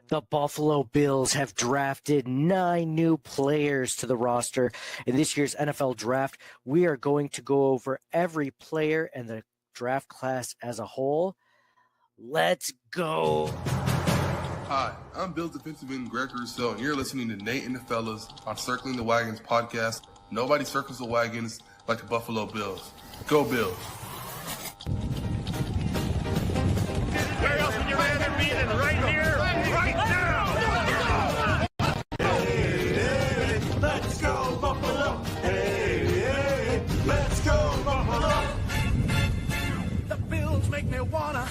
The Buffalo Bills have drafted 9 new players to the roster in this year's NFL draft. We are going to go over every player and the draft class as a whole. Let's go. Hi, I'm Bills defensive end Greg Rousseau, and you're listening to Nate and the Fellas on Circling the Wagons podcast. Nobody circles the wagons like the Buffalo Bills. Go Bills. Where else would you rather be than right here, right now? Hey, let's go Buffalo. Hey, let's go Buffalo. The Bills make me wanna.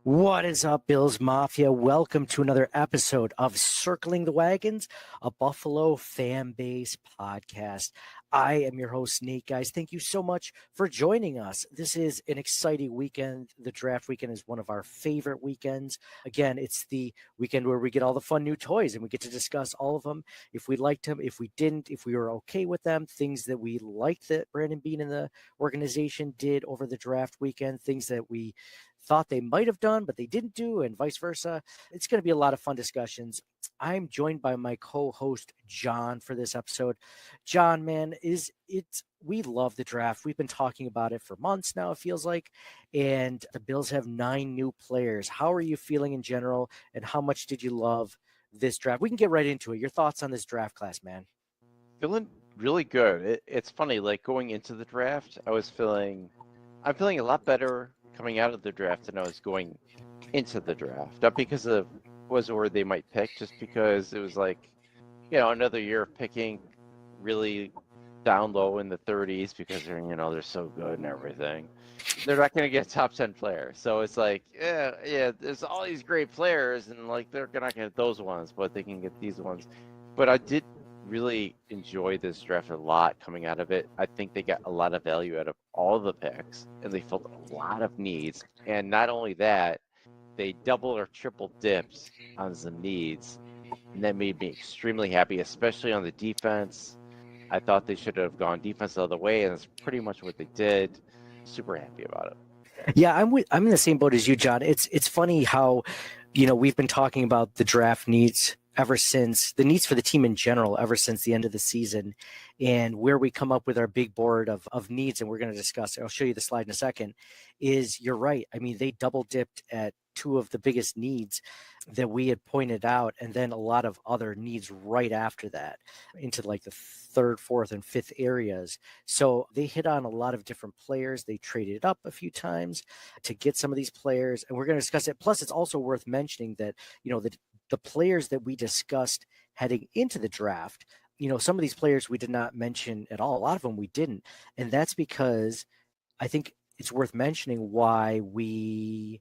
What is up, Bills Mafia? Welcome to another episode of Circling the Wagons, a Buffalo fan base podcast. I am your host, Nate, guys. Thank you so much for joining us. This is an exciting weekend. The draft weekend is one of our favorite weekends. Again, it's the weekend where we get all the fun new toys and we get to discuss all of them. If we liked them, if we didn't, if we were okay with them, things that we liked that Brandon Beane and the organization did over the draft weekend, things that we thought they might have done, but they didn't do, and vice versa. It's going to be a lot of fun discussions. I'm joined by my co-host, John, for this episode. John, man, we love the draft. We've been talking about it for months now, it feels like, and the Bills have 9 new players. How are you feeling in general, and how much did you love this draft? We can get right into it. Your thoughts on this draft class, man? Feeling really good. It's funny, like going into the draft, I'm feeling a lot better coming out of the draft than I was going into the draft. Not because of where they might pick, just because it was like, another year of picking really down low in the 30s because they're so good and everything. They're not going to get top 10 players. So it's like, yeah, there's all these great players and like they're not going to get those ones, but they can get these ones. But I did really enjoy this draft a lot coming out of it. I think they got a lot of value out of all the picks and they filled a lot of needs. And not only that, they double or triple dipped on some needs. And that made me extremely happy, especially on the defense. I thought they should have gone defense the other way, and that's pretty much what they did. Super happy about it. Yeah, I'm in the same boat as you, John. It's funny how, we've been talking about the draft needs ever since the needs for the team in general, ever since the end of the season, and where we come up with our big board of needs. And we're going to discuss, I'll show you the slide in a second, is you're right. I mean, they double dipped at 2 of the biggest needs that we had pointed out, and then a lot of other needs right after that into like the 3rd, 4th, and 5th areas. So they hit on a lot of different players. They traded up a few times to get some of these players, and we're going to discuss it. Plus, it's also worth mentioning that, the players that we discussed heading into the draft, some of these players we did not mention at all. A lot of them we didn't. And that's because I think it's worth mentioning why we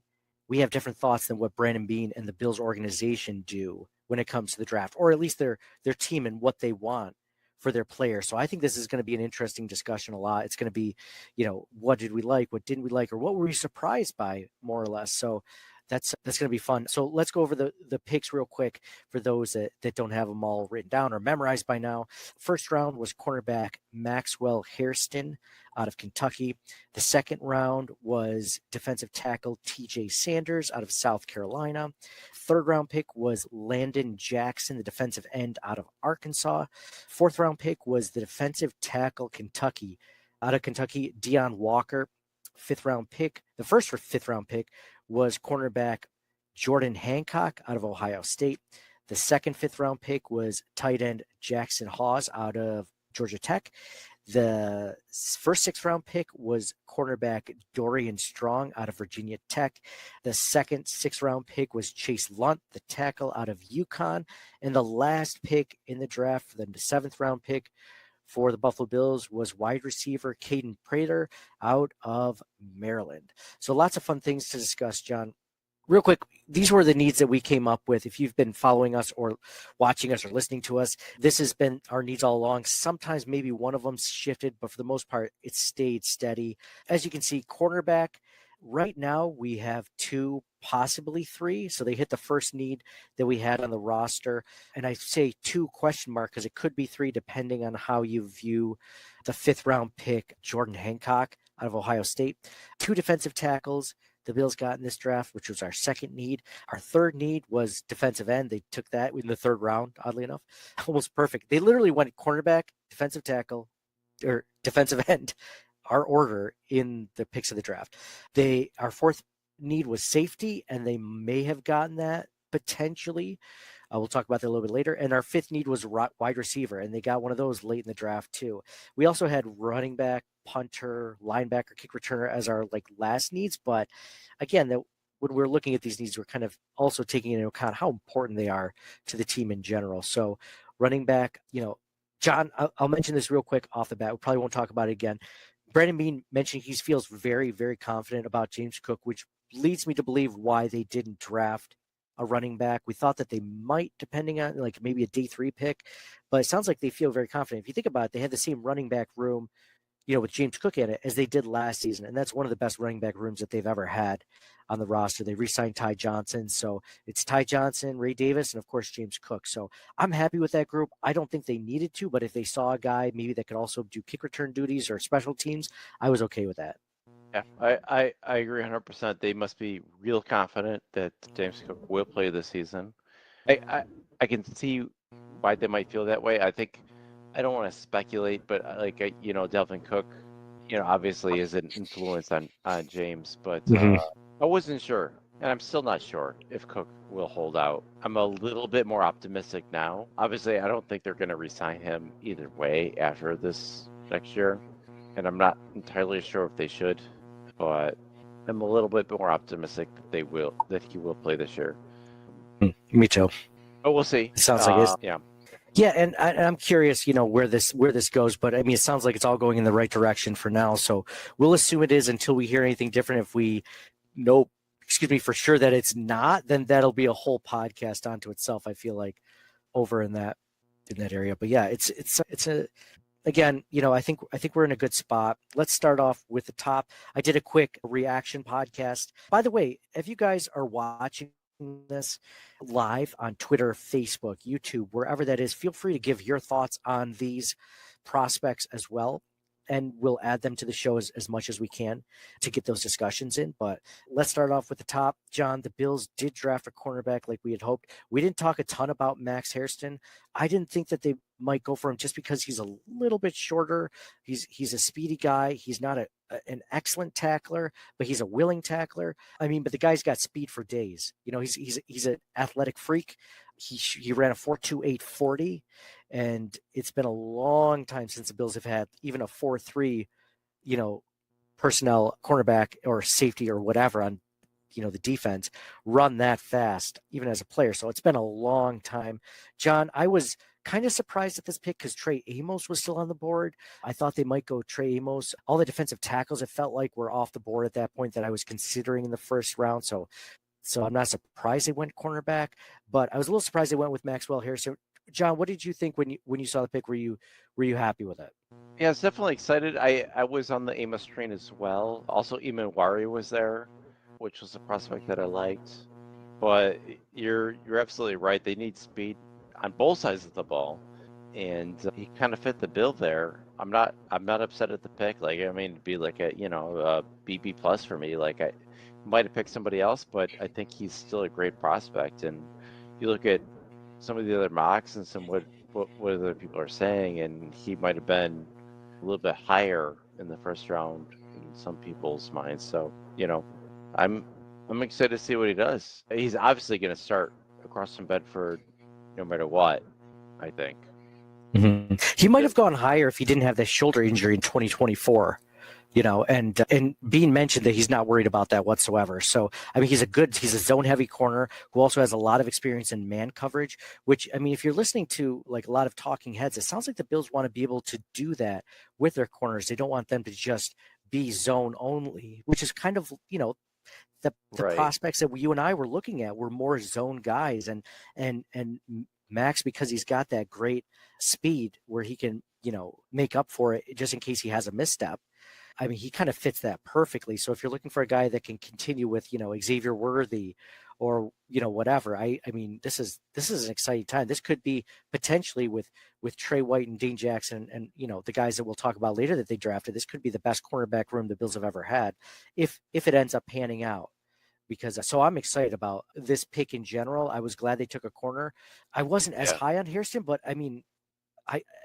have different thoughts than what Brandon Beane and the Bills organization do when it comes to the draft, or at least their team and what they want for their players. So I think this is going to be an interesting discussion a lot. It's going to be, what did we like? What didn't we like? Or what were we surprised by, more or less? So that's going to be fun. So let's go over the picks real quick for those that don't have them all written down or memorized by now. First round was cornerback Maxwell Hairston out of Kentucky. The second round was defensive tackle TJ Sanders out of South Carolina. Third round pick was Landon Jackson, the defensive end out of Arkansas. Fourth round pick was the defensive tackle out of Kentucky, Deone Walker. The first 5th round pick was cornerback Jordan Hancock out of Ohio State. The second 5th round pick was tight end Jackson Hawes out of Georgia Tech. The first 6th round pick was cornerback Dorian Strong out of Virginia Tech. The second 6th round pick was Chase Lunt, the tackle out of UConn. And the last pick in the draft, the 7th round pick for the Buffalo Bills, was wide receiver Caden Prater out of Maryland. So lots of fun things to discuss, John. Real quick, these were the needs that we came up with. If you've been following us or watching us or listening to us, this has been our needs all along. Sometimes maybe one of them shifted, but for the most part, it stayed steady. As you can see, cornerback, right now we have 2, possibly 3. So they hit the first need that we had on the roster. And I say 2 question mark because it could be 3 depending on how you view the 5th round pick, Jordan Hancock out of Ohio State. 2 defensive tackles, the Bills got in this draft, which was our second need. Our third need was defensive end. They took that in the third round, oddly enough. Almost perfect. They literally went cornerback, defensive tackle, or defensive end, our order in the picks of the draft. Our fourth need was safety, and they may have gotten that potentially. We'll talk about that a little bit later. And our fifth need was wide receiver, and they got one of those late in the draft too. We also had running back, punter, linebacker, kick returner as our last needs. But again, when we're looking at these needs, we're kind of also taking into account how important they are to the team in general. So running back, John, I'll mention this real quick off the bat. We probably won't talk about it again. Brandon Beane mentioned he feels very, very confident about James Cook, which leads me to believe why they didn't draft a running back. We thought that they might, depending on maybe a day 3 pick, but it sounds like they feel very confident. If you think about it, they had the same running back room, with James Cook in it as they did last season. And that's one of the best running back rooms that they've ever had on the roster. They re-signed Ty Johnson. So it's Ty Johnson, Ray Davis, and of course, James Cook. So I'm happy with that group. I don't think they needed to, but if they saw a guy maybe that could also do kick return duties or special teams, I was okay with that. Yeah, I agree 100%. They must be real confident that James Cook will play this season. I can see why they might feel that way. I think, I don't want to speculate, but Delvin Cook, obviously is an influence on James, but I wasn't sure, and I'm still not sure if Cook will hold out. I'm a little bit more optimistic now. Obviously, I don't think they're going to re-sign him either way after this next year, and I'm not entirely sure if they should. But I'm a little bit more optimistic that he will play this year. Me too. But we'll see. It sounds like it. Yeah. Yeah, and I'm curious, where this goes. But I mean, it sounds like it's all going in the right direction for now. So we'll assume it is until we hear anything different. If we know, for sure that it's not, then that'll be a whole podcast onto itself. I feel like over in that area. But yeah, it's a. Again, I think we're in a good spot. Let's start off with the top. I did a quick reaction podcast. By the way, if you guys are watching this live on Twitter, Facebook, YouTube, wherever that is, feel free to give your thoughts on these prospects as well. And we'll add them to the show as much as we can to get those discussions in. But let's start off with the top. John, the Bills did draft a cornerback like we had hoped. We didn't talk a ton about Max Hairston. I didn't think that they might go for him just because he's a little bit shorter. He's a speedy guy. He's not an excellent tackler, but he's a willing tackler. I mean, but the guy's got speed for days. He's an athletic freak. He ran a 4.28 40, and it's been a long time since the Bills have had even a 4.3, personnel cornerback or safety or whatever on, the defense run that fast, even as a player. So it's been a long time. John, I was kind of surprised at this pick because Trey Amos was still on the board. I thought they might go Trey Amos. All the defensive tackles, it felt like, were off the board at that point that I was considering in the first round. So I'm not surprised they went cornerback, but I was a little surprised they went with Maxwell Hairston. John, what did you think when you saw the pick? Were you happy with it? Yeah, I was definitely excited. I was on the Amos train as well. Also, Imanwari was there, which was a prospect that I liked. But you're absolutely right. They need speed on both sides of the ball, and he kind of fit the bill there. I'm not upset at the pick. It'd be like a BB plus for me. I might have picked somebody else, but I think he's still a great prospect. And you look at some of the other mocks and some what other people are saying, and he might have been a little bit higher in the first round in some people's minds. So I'm excited to see what he does. He's obviously going to start across from Bedford no matter what, I think. Mm-hmm. He might have gone higher if he didn't have that shoulder injury in 2024. And Beane mentioned that he's not worried about that whatsoever. So, I mean, he's a zone heavy corner who also has a lot of experience in man coverage, which, I mean, if you're listening to a lot of talking heads, it sounds like the Bills want to be able to do that with their corners. They don't want them to just be zone only, which is kind of, the right. Prospects that you and I were looking at were more zone guys, and Max, because he's got that great speed where he can, make up for it just in case he has a misstep. I mean, he kind of fits that perfectly. So if you're looking for a guy that can continue with, Xavier Worthy or, whatever, I mean, this is an exciting time. This could be potentially with Trey White and Deone Jackson and, the guys that we'll talk about later that they drafted. This could be the best cornerback room the Bills have ever had if it ends up panning out. because so I'm excited about this pick in general. I was glad they took a corner. I wasn't as high on Hairston, but I mean,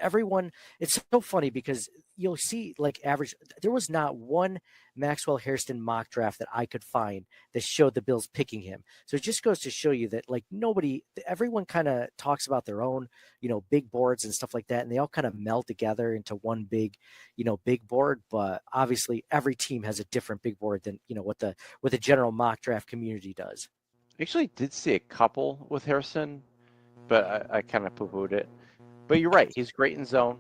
everyone, it's so funny because you'll see like average, there was not one Maxwell Hairston mock draft that I could find that showed the Bills picking him. So it just goes to show you that like everyone kind of talks about their own, big boards and stuff like that. And they all kind of meld together into one big, big board. But obviously every team has a different big board than, what the general mock draft community does. I actually did see a couple with Hairston, but I kind of poo-pooed it. But you're right. He's great in zone.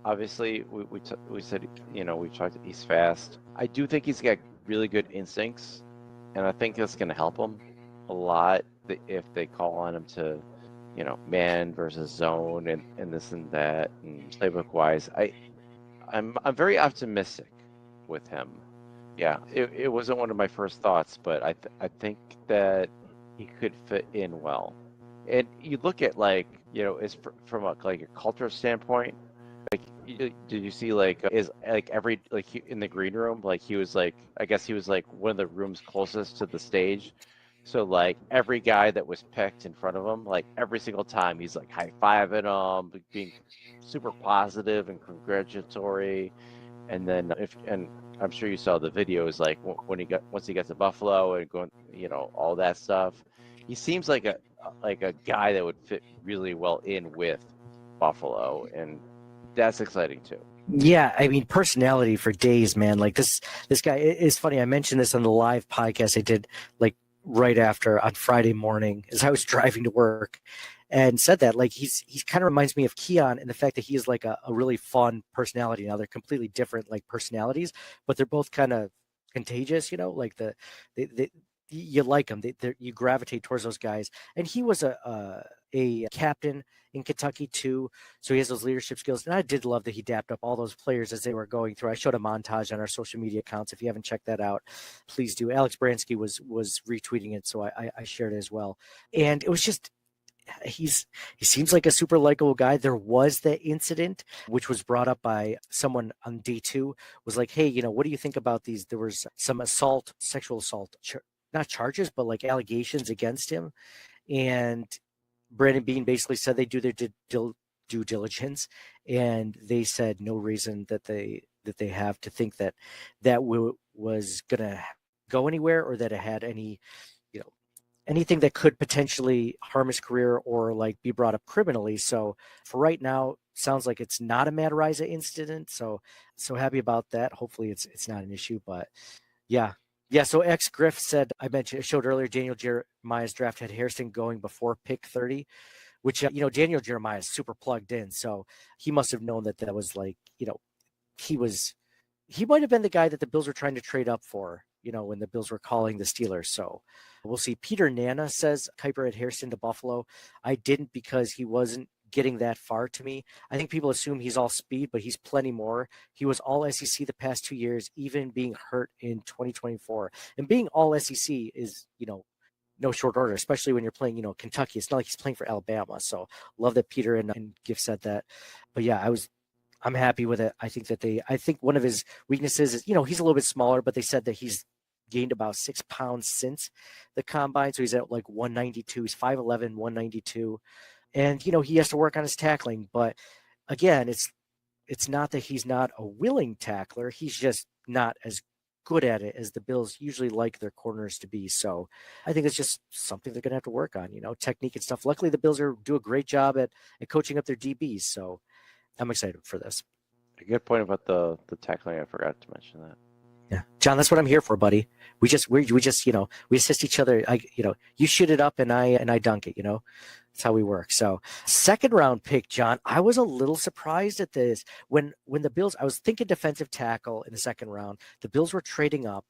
Obviously, we said, we talked. He's fast. I do think he's got really good instincts, and I think that's going to help him a lot if they call on him to, man versus zone and this and that and playbook wise. I'm very optimistic with him. Yeah, it wasn't one of my first thoughts, but I think that he could fit in well. And you look at is from a culture standpoint. Did you see in the green room? He was I guess he was one of the rooms closest to the stage. So every guy that was picked in front of him, every single time he's high fiving them, being super positive and congratulatory. And then and I'm sure you saw the videos once he got to Buffalo and going, all that stuff. He seems like a guy that would fit really well in with Buffalo, and that's exciting too. Yeah, I mean, personality for days, man. This guy is funny. I mentioned this on the live podcast I did right after on Friday morning as I was driving to work, and said that he's kind of reminds me of Keon in the fact that he is a really fun personality. Now they're completely different personalities, but they're both kind of contagious. You like them. You gravitate towards those guys. And he was a captain in Kentucky too, so he has those leadership skills. And I did love that he dapped up all those players as they were going through. I showed a montage on our social media accounts. If you haven't checked that out, please do. Alex Bransky was retweeting it, so I shared it as well. And it was just, he seems like a super likable guy. There was that incident which was brought up by someone on day 2, was hey, what do you think about these? There was some sexual assault, not charges, but allegations against him. And Brandon Beane basically said they do their due diligence, and they said no reason that they have to think that was going to go anywhere, or that it had any, anything that could potentially harm his career or be brought up criminally. So for right now, sounds like it's not a Matt Riza incident. So happy about that. Hopefully it's not an issue, but yeah. Yeah, so X Griff said, I showed earlier, Daniel Jeremiah's draft had Hairston going before pick 30, which, Daniel Jeremiah is super plugged in. So he must have known that was he might have been the guy that the Bills were trying to trade up for, when the Bills were calling the Steelers. So we'll see. Peter Nana says Kuiper had Hairston to Buffalo. I didn't, because he wasn't getting that far to me. I think people assume he's all speed, but he's plenty more. He was all SEC the past 2 years, even being hurt in 2024. And being all SEC is, no short order, especially when you're playing, Kentucky. It's not like he's playing for Alabama. So love that Peter and Giff said that. But yeah, I'm happy with it. I think one of his weaknesses is, he's a little bit smaller, but they said that he's gained about 6 pounds since the combine. So he's at 192. He's 5'11", 192. And, he has to work on his tackling. But again, it's not that he's not a willing tackler. He's just not as good at it as the Bills usually like their corners to be. So I think it's just something they're going to have to work on, technique and stuff. Luckily, the Bills do a great job at coaching up their DBs. So I'm excited for this. A good point about the tackling. I forgot to mention that. Yeah, John, that's what I'm here for, buddy. We just we assist each other. You shoot it up and I dunk it. That's how we work. So 2nd round pick, John. I was a little surprised at this when the Bills. I was thinking defensive tackle in the 2nd round. The Bills were trading up.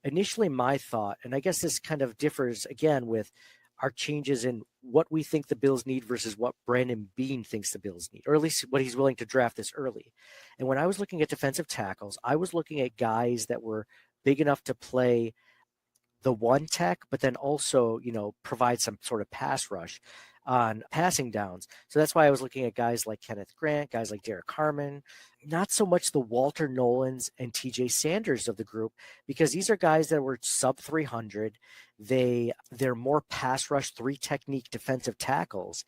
Initially, my thought, and I guess this kind of differs again with our changes in what we think the Bills need versus what Brandon Beane thinks the Bills need, or at least what he's willing to draft this early. And when I was looking at defensive tackles, I was looking at guys that were big enough to play the one tech, but then also, provide some sort of pass rush. on passing downs. So that's why I was looking at guys like Kenneth Grant, guys like Derek Harmon, not so much the Walter Nolans and TJ Sanders of the group, because these are guys that were sub 300. They're more pass rush, 3 technique defensive tackles.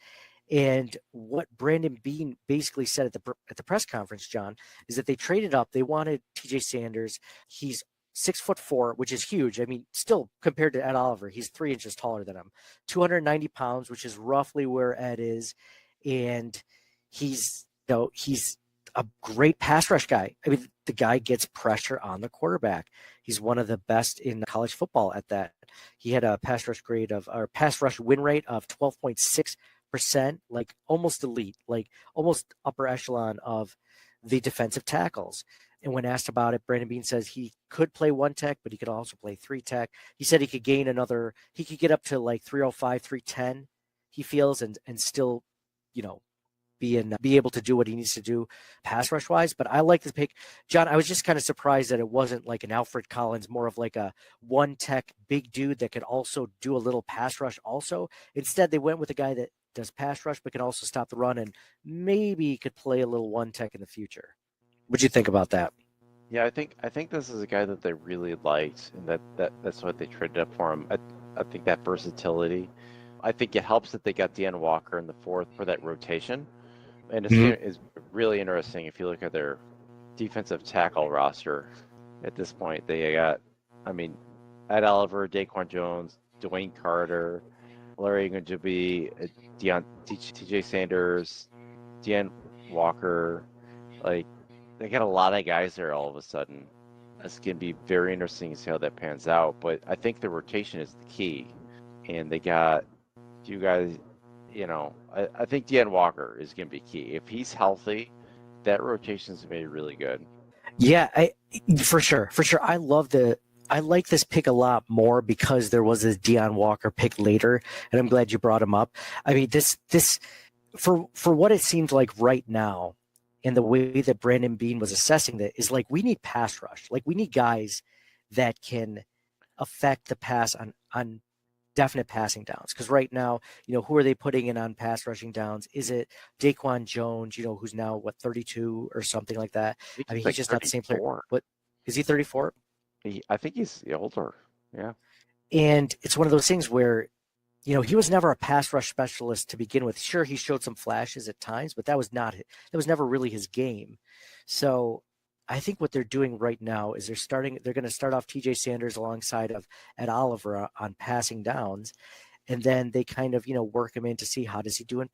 And what Brandon Beane basically said at the press conference, John, is that they traded up. They wanted TJ Sanders. He's 6'4", which is huge. I mean, still compared to Ed Oliver, he's 3 inches taller than him. 290 pounds, which is roughly where Ed is, and he's a great pass rush guy. I mean, the guy gets pressure on the quarterback. He's one of the best in college football at that. He had a pass rush win rate of 12.6%, like almost elite, like almost upper echelon of the defensive tackles. And when asked about it, Brandon Beane says he could play 1 tech, but he could also play 3 tech. He said he could get up to like 305, 310, he feels, and still, be able to do what he needs to do pass rush wise. But I like this pick. John, I was just kind of surprised that it wasn't like an Alfred Collins, more of like a 1 tech big dude that could also do a little pass rush also. Instead, they went with a guy that does pass rush, but can also stop the run and maybe could play a little 1 tech in the future. What'd you think about that? Yeah, I think this is a guy that they really liked, and that's what they traded up for him. I think that versatility. I think it helps that they got Deone Walker in the 4th for that rotation, and it's really interesting if you look at their defensive tackle roster at this point. They got, Ed Oliver, Daquan Jones, Dwayne Carter, Larry Ngunjabi, TJ Sanders, Deone Walker, like. They got a lot of guys there all of a sudden. It's going to be very interesting to see how that pans out. But I think the rotation is the key. And they got a few guys, I think Deone Walker is going to be key. If he's healthy, that rotation is going to be really good. Yeah, for sure. I like this pick a lot more because there was a Deone Walker pick later, and I'm glad you brought him up. I mean, this for what it seems like right now, and the way that Brandon Beane was assessing that is like, we need pass rush. Like, we need guys that can affect the pass on definite passing downs. Because right now, who are they putting in on pass rushing downs? Is it Daquan Jones, who's now, 32 or something like that? I mean, he's just 34. Not the same player. But is he 34? I think he's older. Yeah. And it's one of those things where, he was never a pass rush specialist to begin with. Sure, he showed some flashes at times, but that was never really his game. So I think what they're doing right now is they're going to start off TJ Sanders alongside of Ed Oliver on passing downs. And then they kind of, work him in to see how does he do on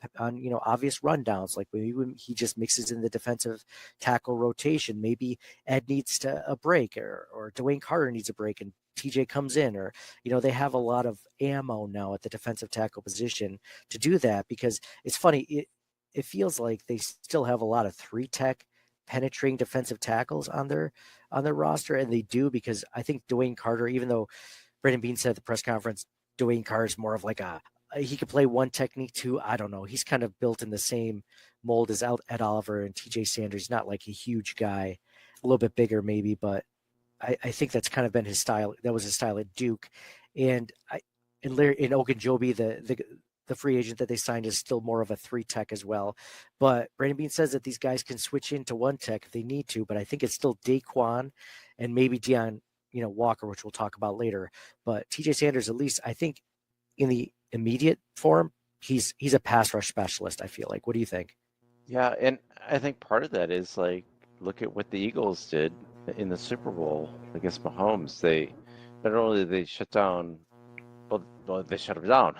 obvious rundowns. Like maybe when he just mixes in the defensive tackle rotation, maybe Ed needs a break or Dwayne Carter needs a break and TJ comes in, or, they have a lot of ammo now at the defensive tackle position to do that, because it's funny. It feels like they still have a lot of 3 tech penetrating defensive tackles on their roster. And they do, because I think Dwayne Carter, even though Brandon Beane said at the press conference, Dwayne Carter is more of like he could play 1 technique too. I don't know. He's kind of built in the same mold as Ed Oliver and TJ Sanders. He's not like a huge guy, a little bit bigger maybe, but I think that's kind of been his style. That was his style at Duke. And in Ogunjobi, the free agent that they signed, is still more of a 3 tech as well. But Brandon Beane says that these guys can switch into 1 tech if they need to, but I think it's still Daquan and maybe Deone, Walker, which we'll talk about later. But TJ Sanders, at least I think in the immediate form, he's a pass rush specialist, I feel like. What do you think? Yeah, and I think part of that is like, look at what the Eagles did in the Super Bowl against Mahomes. They not only they shut down, well they shut him down.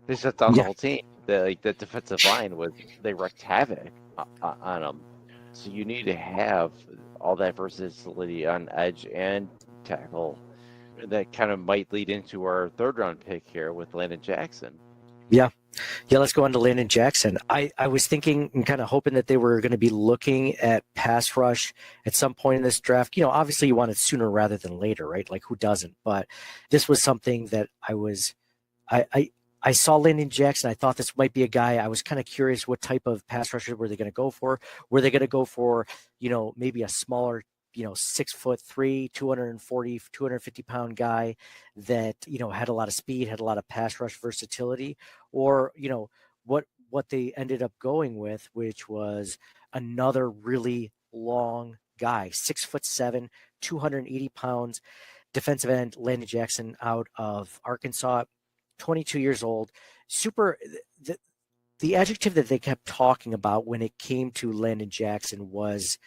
they shut down the whole team. The defensive line they wreaked havoc on them. So you need to have all that versatility on edge and tackle. That kind of might lead into our 3rd round pick here with Landon Jackson. Yeah, let's go on to Landon Jackson. I was thinking and kind of hoping that they were going to be looking at pass rush at some point in this draft. Obviously you want it sooner rather than later, right? Like, who doesn't? But this was something that I saw Landon Jackson. I thought this might be a guy. I was kind of curious what type of pass rusher were they going to go for? Were they going to go for, maybe a smaller, 6'3", 240, 250-pound guy that, had a lot of speed, had a lot of pass rush versatility, or, what they ended up going with, which was another really long guy, 6'7", 280 pounds, defensive end Landon Jackson out of Arkansas, 22 years old. Super. The adjective that they kept talking about when it came to Landon Jackson was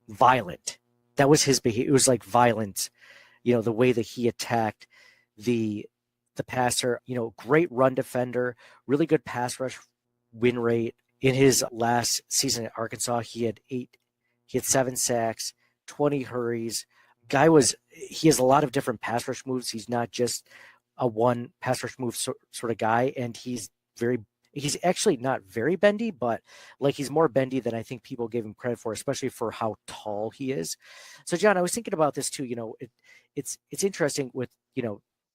violent. That was his behavior. It was like violent, the way that he attacked the passer. Great run defender, really good pass rush win rate. In his last season at Arkansas, he had 7 sacks, 20 hurries. He has a lot of different pass rush moves. He's not just a one pass rush move sort of guy, and he's actually not very bendy, but he's more bendy than I think people gave him credit for, especially for how tall he is. So, John, I was thinking about this too. It's interesting with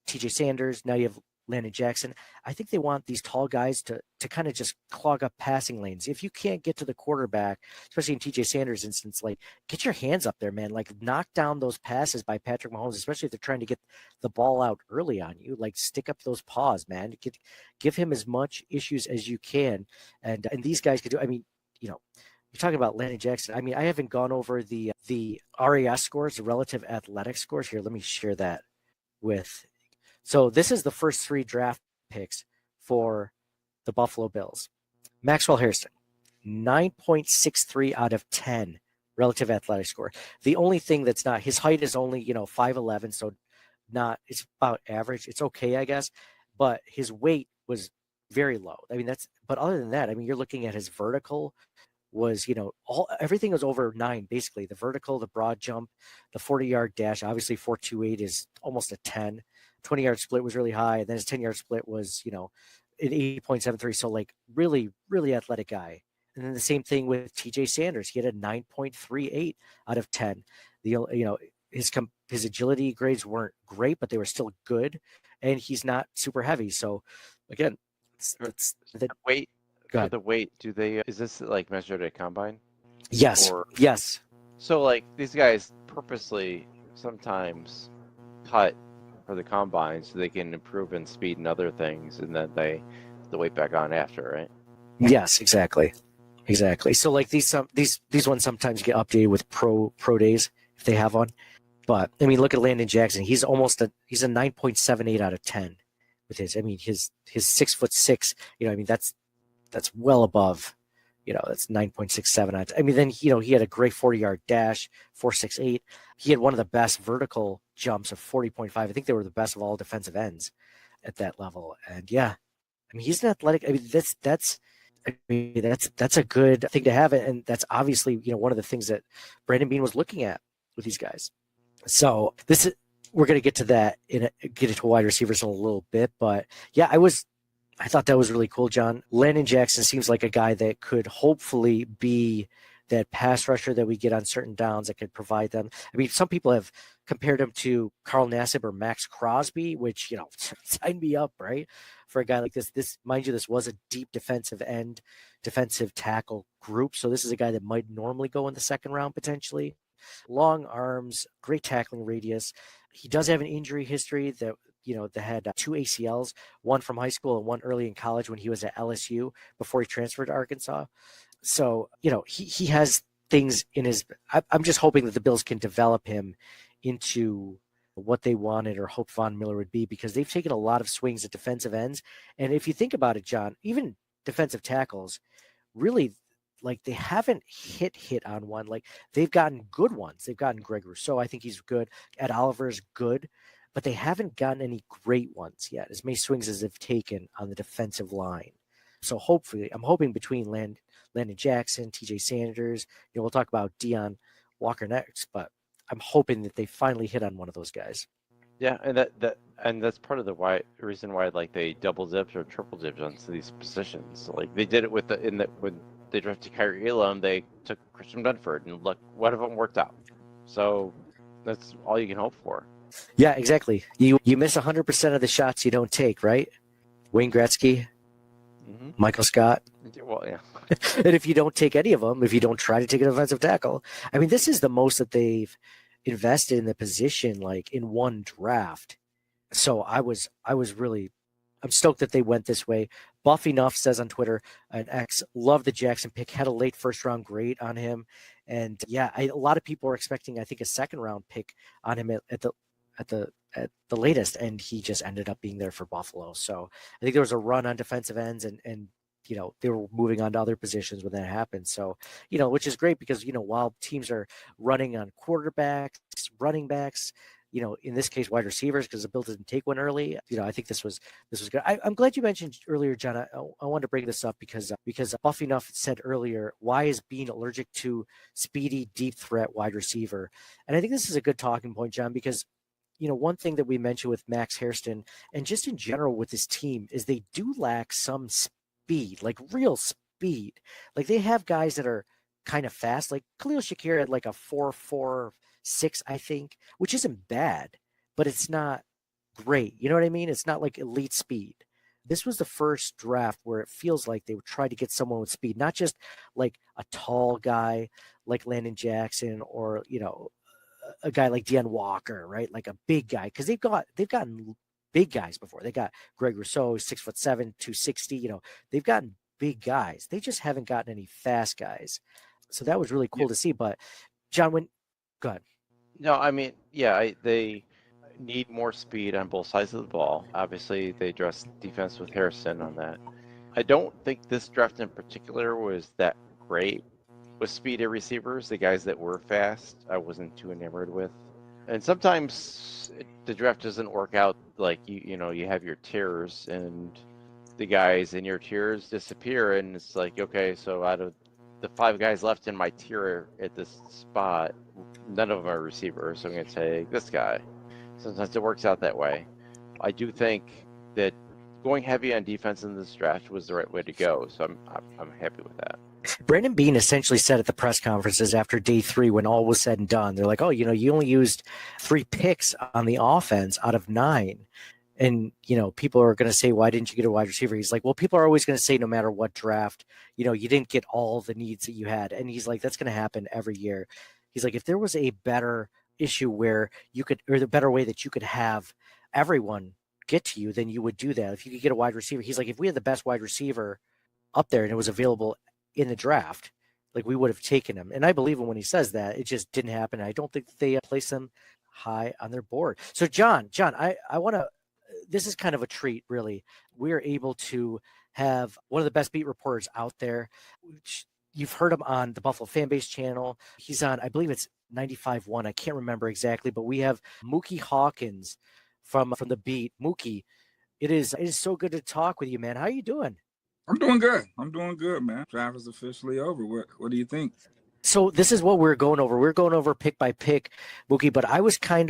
TJ Sanders. Now you have Landon Jackson. I think they want these tall guys to kind of just clog up passing lanes. If you can't get to the quarterback, especially in TJ Sanders' instance, get your hands up there, man. Knock down those passes by Patrick Mahomes, especially if they're trying to get the ball out early on you. Stick up those paws, man. Give him as much issues as you can. And these guys could do. I mean, you're talking about Landon Jackson. I mean, I haven't gone over the RAS scores, the relative athletic scores. Here, let me share that with. So this is the first 3 draft picks for the Buffalo Bills. Maxwell Hairston, 9.63 out of 10 relative athletic score. The only thing that's not, his height is only, 5'11", so it's about average. It's okay, I guess. But his weight was very low. I mean, but other than that, I mean, you're looking at his vertical was, everything was over 9, basically. The vertical, the broad jump, the 40-yard dash, obviously 4.28 is almost a 10. 20-yard split was really high, and then his 10-yard split was, an 8.73. So really, really athletic guy. And then the same thing with TJ Sanders. He had a 9.38 out of 10. His agility grades weren't great, but they were still good, and he's not super heavy. So again, the weight. For the weight, do they? Is this measured at combine? Yes. Yes. So these guys purposely sometimes cut for the combine so they can improve in speed and other things, and then they the weight back on after, right? Yes, exactly. So these ones sometimes get updated with pro days if they have one. But I mean, look at Landon Jackson. He's a 9.78 out of 10 with his. I mean, his 6'6". I mean that's well above. That's 9.67. I mean, then he had a great 40-yard dash, 4.68. He had one of the best vertical jumps of 40.5. I think they were the best of all defensive ends at that level. And yeah, I mean, he's an athletic. I mean, that's a good thing to have, and that's obviously one of the things that Brandon Beane was looking at with these guys. So we're going to get to that get into wide receivers in a little bit, but yeah, I thought that was really cool, John. Landon Jackson seems like a guy that could hopefully be that pass rusher that we get on certain downs that could provide them. I mean, some people have compared him to Carl Nassib or Max Crosby, which, sign me up, right? For a guy like this, mind you, this was a deep defensive tackle group. So this is a guy that might normally go in the second round potentially. Long arms, great tackling radius. He does have an injury history that had 2 ACLs, one from high school and one early in college when he was at LSU before he transferred to Arkansas. So, he has things in his – I'm just hoping that the Bills can develop him into what they wanted or hoped Von Miller would be, because they've taken a lot of swings at defensive ends. And if you think about it, John, even defensive tackles, really – they haven't hit on one. They've gotten good ones. They've gotten Greg Rousseau. I think he's good. Ed Oliver is good, but they haven't gotten any great ones yet, as many swings as they've taken on the defensive line. So hopefully, I'm hoping between Landon Jackson, TJ Sanders, we'll talk about Deone Walker next, but I'm hoping that they finally hit on one of those guys. Yeah, and that's part of the reason why they double dipped or triple dipped on these positions. They did it when they drafted Kyrie Elam, they took Christian Dunford, and look, one of them worked out. So that's all you can hope for. Yeah, exactly. You miss 100% of the shots you don't take, right? Wayne Gretzky, Michael Scott. Well, yeah. And if you don't take any of them, if you don't try to take an offensive tackle, I mean, this is the most that they've invested in the position like in one draft. So I'm stoked that they went this way. Buffy Nuff says on Twitter, an X, love the Jackson pick, had a late first round grade on him. And yeah, a lot of people were expecting, I think, a second round pick on him at the latest, and he just ended up being there for Buffalo. So I think there was a run on defensive ends, and they were moving on to other positions when that happened. So, which is great because, while teams are running on quarterbacks, running backs, in this case, wide receivers, because the Bills didn't take one early. I think this was good. I'm glad you mentioned earlier, John. I wanted to bring this up because Buffy Nuff said earlier, why is Beane allergic to speedy, deep threat wide receiver? And I think this is a good talking point, John, because one thing that we mentioned with Max Hairston and just in general with this team is they do lack some speed, like real speed. Like they have guys that are kind of fast, like Khalil Shakir had like a 4.46, I think, which isn't bad, but it's not great. You know what I mean? It's not like elite speed. This was the first draft where it feels like they would try to get someone with speed, not just like a tall guy like Landon Jackson or, a guy like Deone Walker, right? Like a big guy, because they've gotten big guys before. They got Greg Rousseau, 6'7", 260. They've gotten big guys. They just haven't gotten any fast guys. So that was really cool to see. But John, go ahead. No, I mean, yeah, they need more speed on both sides of the ball. Obviously, they addressed defense with Hairston on that. I don't think this draft in particular was that great with speed at receivers. The guys that were fast, I wasn't too enamored with. And sometimes the draft doesn't work out like you have your tiers and the guys in your tiers disappear, and it's like, okay, so out of the 5 guys left in my tier at this spot, none of them are receivers, so I'm going to take this guy. Sometimes it works out that way. I do think that going heavy on defense in this draft was the right way to go, so I'm happy with that. Brandon Beane essentially said at the press conferences after day 3, when all was said and done, they're like, oh, you only used 3 picks on the offense out of 9. And, people are going to say, why didn't you get a wide receiver? He's like, well, people are always going to say no matter what draft, you didn't get all the needs that you had. And he's like, that's going to happen every year. He's like, if there was a better issue where or the better way that you could have everyone get to you, then you would do that. If you could get a wide receiver, he's like, if we had the best wide receiver up there and it was available in the draft, like we would have taken him. And I believe him when he says that. It just didn't happen. I don't think that they placed him high on their board. So John, I want to, this is kind of a treat, really. We are able to have one of the best beat reporters out there. You've heard him on the Buffalo Fanbase channel. He's on, I believe it's 95.1. I can't remember exactly, but we have Muki Hawkins from the beat. Muki, it is so good to talk with you, man. How are you doing? I'm doing good, man. Draft is officially over. What do you think? So this is what we're going over. We're going over pick by pick, Muki, but I was good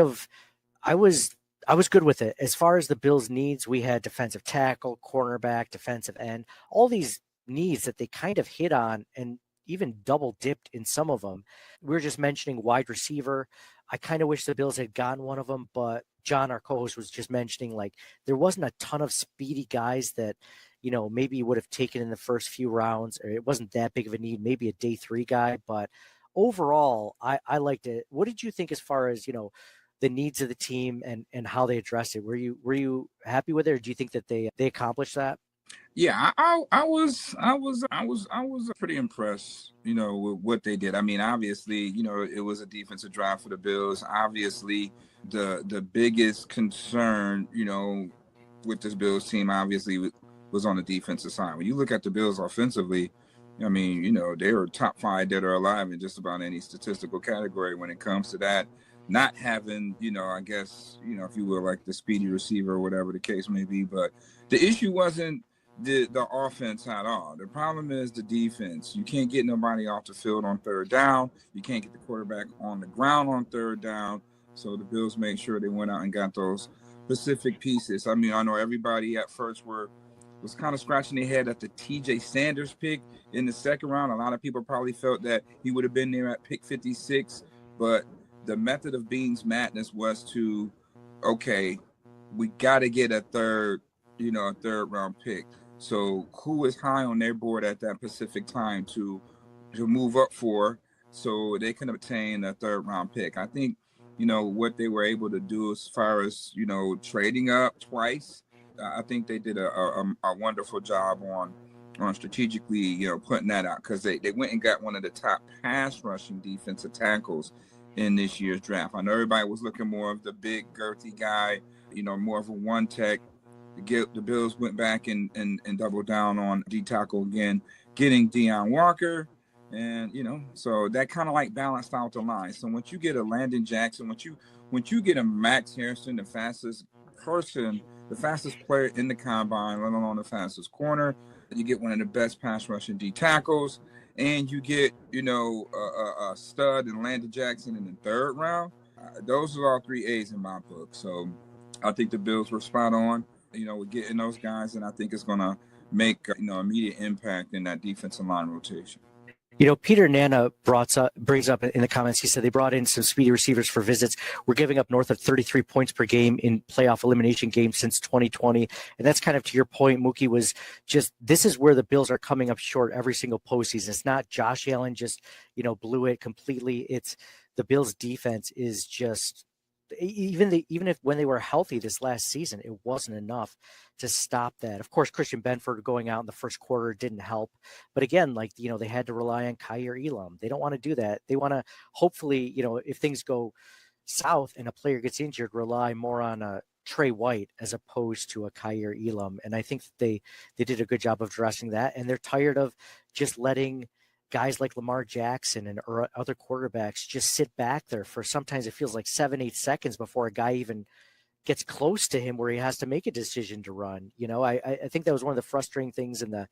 with it. As far as the Bills' needs, we had defensive tackle, cornerback, defensive end, all these needs that they kind of hit on and even double dipped in some of them. We were just mentioning wide receiver. I kind of wish the Bills had gotten one of them, but John, our co-host, was just mentioning like there wasn't a ton of speedy guys that, maybe you would have taken in the first few rounds, or it wasn't that big of a need, maybe a day 3 guy. But overall, I liked it. What did you think as far as, the needs of the team and how they addressed it? Were you happy with it, or do you think that they accomplished that? Yeah, I was pretty impressed, with what they did. I mean, obviously, it was a defensive draft for the Bills. Obviously, the biggest concern, with this Bills team, obviously, was on the defensive side. When you look at the Bills offensively, I mean, they were top 5 dead or alive in just about any statistical category when it comes to that. Not having, I guess, if you will, like the speedy receiver or whatever the case may be. But the issue wasn't the offense at all. The problem is the defense. You can't get nobody off the field on 3rd down. You can't get the quarterback on the ground on 3rd down. So the Bills made sure they went out and got those specific pieces. I mean, I know everybody at first was kind of scratching their head at the TJ Sanders pick in the 2nd round. A lot of people probably felt that he would have been there at pick 56, but the method of Beane's madness was to, okay, we got to get a 3rd round pick. So who is high on their board at that specific time to move up for so they can obtain a 3rd round pick? I think what they were able to do as far as, trading up twice. I think they did a wonderful job on strategically, putting that out, because they went and got one of the top pass rushing defensive tackles in this year's draft. I know everybody was looking more of the big girthy guy, more of a one tech. The Bills went back and doubled down on D tackle again, getting Deone Walker. And, so that kind of like balanced out the line. So once you get a Landon Jackson, once you get a Max Hairston, the fastest player in the combine, let alone the fastest corner, you get one of the best pass rushing D tackles, and you get, a stud in Landon Jackson in the third round. Those are all 3 A's in my book. So I think the Bills were spot on, with getting those guys, and I think it's going to make, immediate impact in that defensive line rotation. Peter Nana brings up in the comments, he said they brought in some speedy receivers for visits. We're giving up north of 33 points per game in playoff elimination games since 2020. And that's kind of to your point, Muki, was just this is where the Bills are coming up short every single postseason. It's not Josh Allen just, blew it completely. It's the Bills defense is just even if when they were healthy this last season, it wasn't enough to stop that. Of course, Christian Benford going out in the first quarter didn't help. But again, they had to rely on Kaiir Elam. They don't want to do that. They want to hopefully, if things go south and a player gets injured, rely more on a Trey White as opposed to a Kaiir Elam. And I think that they did a good job of addressing that. And they're tired of just letting guys like Lamar Jackson and other quarterbacks just sit back there for sometimes it feels like 7-8 seconds before a guy even gets close to him where he has to make a decision to run. I think that was one of the frustrating things in the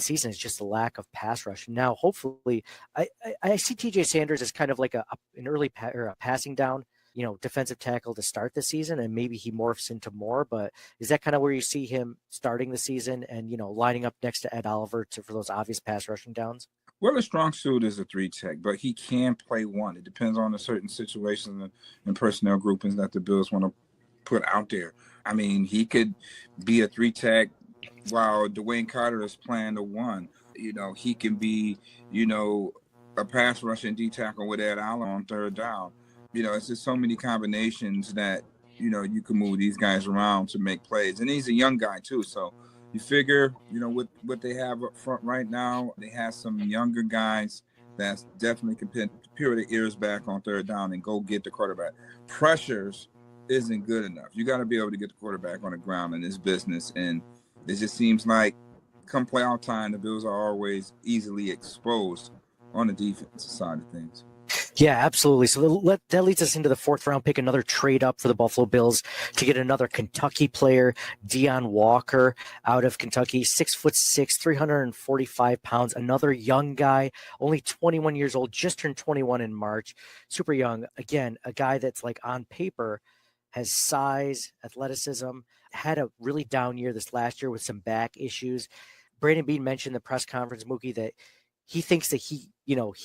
season is just the lack of pass rush. Now, hopefully, I see TJ Sanders as kind of like an early a passing down, defensive tackle to start the season, and maybe he morphs into more. But is that kind of where you see him starting the season and lining up next to Ed Oliver for those obvious pass rushing downs? Well, a strong suit is a 3 tech, but he can play 1. It depends on the certain situations and personnel groupings that the Bills want to put out there. I mean, he could be a 3 tech while Dwayne Carter is playing the 1. He can be, a pass rushing D tackle with Ed Oliver on third down. It's just so many combinations that, you can move these guys around to make plays. And he's a young guy too, so you figure, with what they have up front right now, they have some younger guys that's definitely can peel their ears back on third down and go get the quarterback. Pressures isn't good enough. You got to be able to get the quarterback on the ground in this business. And it just seems like come playoff time, the Bills are always easily exposed on the defensive side of things. Yeah, absolutely. So that leads us into the 4th round pick, another trade up for the Buffalo Bills to get another Kentucky player, Deone Walker out of Kentucky, 6'6", 345 pounds, another young guy, only 21 years old, just turned 21 in March, super young. Again, a guy that's like on paper has size, athleticism, had a really down year this last year with some back issues. Brandon Beane mentioned in the press conference, Muki, that he thinks that he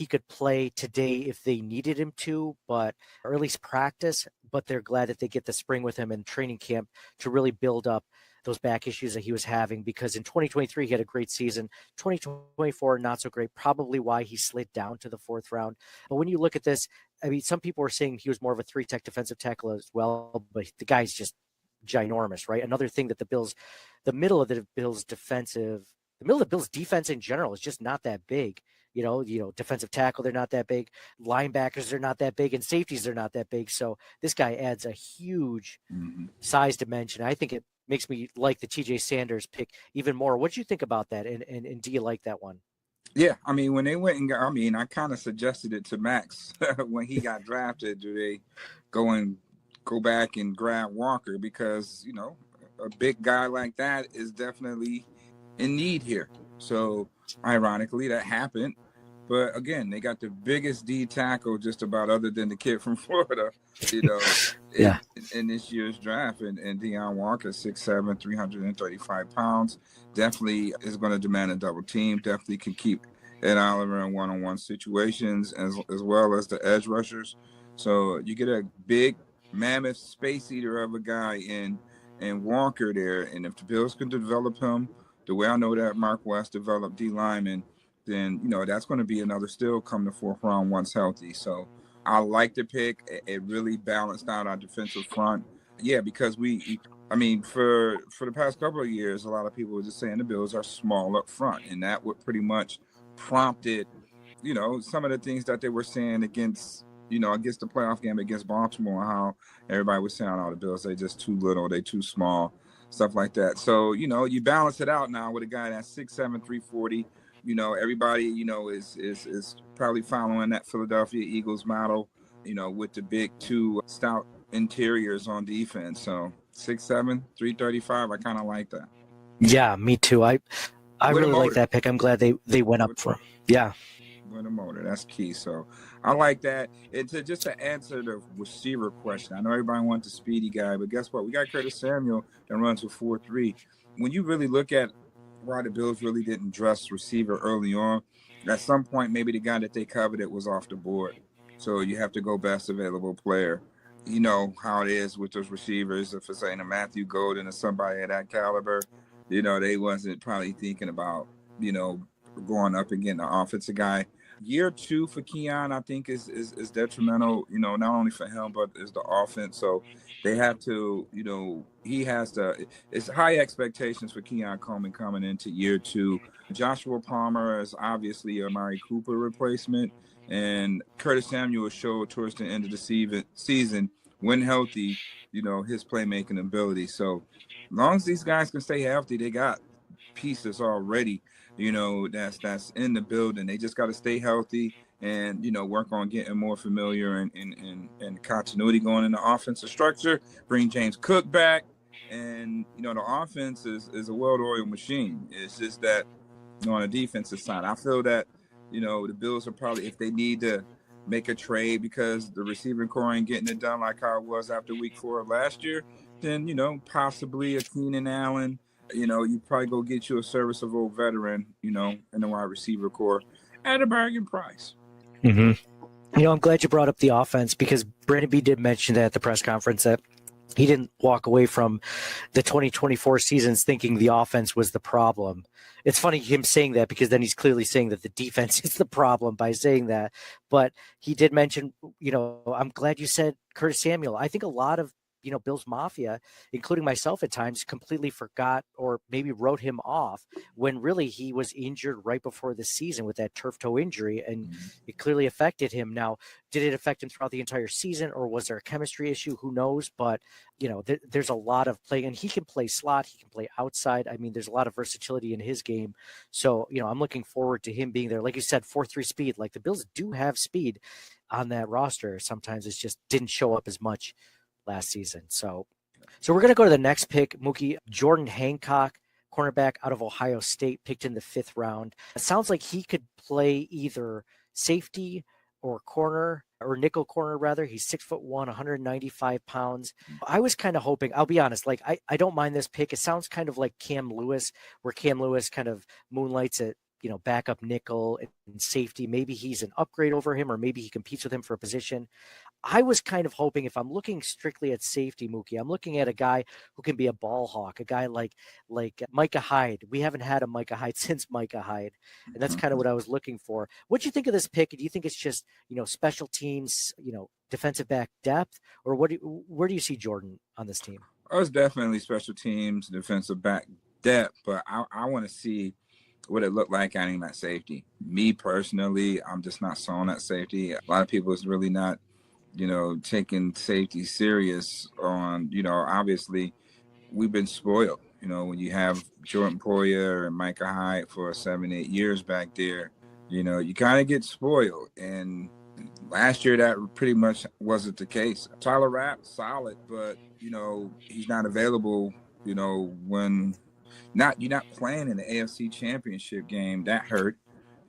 could play today if they needed him to, or at least practice, but they're glad that they get the spring with him in training camp to really build up those back issues that he was having, because in 2023, he had a great season. 2024, not so great, probably why he slid down to the 4th round. But when you look at this, I mean, some people were saying he was more of a 3 tech defensive tackle as well, but the guy's just ginormous, right? Another thing that the middle of the Bills defense in general is just not that big. Defensive tackle, they're not that big. Linebackers, they're not that big. And safeties, they're not that big. So this guy adds a huge size dimension. I think it makes me like the TJ Sanders pick even more. What did you think about that? And do you like that one? Yeah, I mean, when they went and I kind of suggested it to Max when he got drafted. Do they go back and grab Walker? Because, a big guy like that is definitely in need here. So ironically, that happened. But again, they got the biggest D tackle just about other than the kid from Florida, in this year's draft. And Deone Walker, 6'7", 335 pounds, definitely is going to demand a double team. Definitely can keep Ed Oliver in one-on-one situations as well as the edge rushers. So you get a big, mammoth space eater of a guy in Walker there. And if the Bills can develop him the way I know that Mark West developed D lineman, then, that's going to be another still come the 4th round once healthy. So I like the pick. It really balanced out our defensive front. Yeah, because I mean, for the past couple of years, a lot of people were just saying the Bills are small up front, and that would pretty much prompted, some of the things that they were saying against the playoff game against Baltimore, how everybody was saying, oh, the Bills, they just too little, they too small, stuff like that. So, you balance it out now with a guy that's 6'7", 340. Everybody, is probably following that Philadelphia Eagles model, with the big two stout interiors on defense. So 6'7", 335, I kind of like that. Yeah, me too. I really like that pick. I'm glad they went up for him. Yeah. With a motor, that's key. So I like that. And to answer the receiver question, I know everybody wants the speedy guy, but guess what? We got Curtis Samuel that runs with 4.3. When you really look at why the Bills really didn't dress receiver early on, at some point maybe the guy that they coveted was off the board. So you have to go best available player. You know how it is with those receivers. If it's ain't a Matthew Golden or somebody of that caliber, they wasn't probably thinking about, going up and getting an offensive guy. Year 2 for Keon, I think, is detrimental, not only for him, but is the offense. So they have to, it's high expectations for Keon Coleman coming into year 2. Joshua Palmer is obviously a Amari Cooper replacement, and Curtis Samuel showed towards the end of the season, when healthy, his playmaking ability. So as long as these guys can stay healthy, they got pieces already, that's in the building. They just got to stay healthy and, work on getting more familiar and continuity going in the offensive structure. Bring James Cook back. And, the offense is a well-oiled machine. It's just that, on the defensive side, I feel that, the Bills are probably, if they need to make a trade because the receiving core ain't getting it done like how it was after week 4 of last year, then, possibly a Keenan Allen. You probably go get you a serviceable veteran, in the wide receiver core at a bargain price. Mm-hmm. I'm glad you brought up the offense, because Brandon B did mention that at the press conference that he didn't walk away from the 2024 seasons thinking the offense was the problem. It's funny him saying that, because then he's clearly saying that the defense is the problem by saying that. But he did mention, I'm glad you said Curtis Samuel. I think a lot of Bills Mafia, including myself at times, completely forgot or maybe wrote him off when really he was injured right before the season with that turf toe injury, and it clearly affected him. Now, did it affect him throughout the entire season, or was there a chemistry issue? Who knows? But, there's a lot of play, and he can play slot, he can play outside. I mean, there's a lot of versatility in his game. So, I'm looking forward to him being there. Like you said, 4.3 speed. Like, the Bills do have speed on that roster. Sometimes it just didn't show up as much last season. So we're going to go to the next pick, Muki. Jordan Hancock, cornerback out of Ohio State, picked in the 5th round. It sounds like he could play either safety or corner, or nickel corner rather. He's 6'1", 195 pounds. I was kind of hoping, I'll be honest, like I don't mind this pick. It sounds kind of like Cam Lewis, where Cam Lewis kind of moonlights at backup nickel and safety. Maybe he's an upgrade over him, or maybe he competes with him for a position. I was kind of hoping, if I'm looking strictly at safety, Muki, I'm looking at a guy who can be a ball hawk, a guy like Micah Hyde. We haven't had a Micah Hyde since Micah Hyde, and that's kind of what I was looking for. What do you think of this pick? Do you think it's just, special teams, defensive back depth, or where do you see Jordan on this team? Oh, it's definitely special teams, defensive back depth, but I want to see what it looked like adding that safety. Me personally, I'm just not sold at safety. A lot of people is really not, taking safety serious on, obviously we've been spoiled. When you have Jordan Poyer and Micah Hyde for 7-8 years back there, you kind of get spoiled. And last year that pretty much wasn't the case. Tyler Rapp, solid, but, he's not available, when you're not playing in the AFC Championship game. That hurt.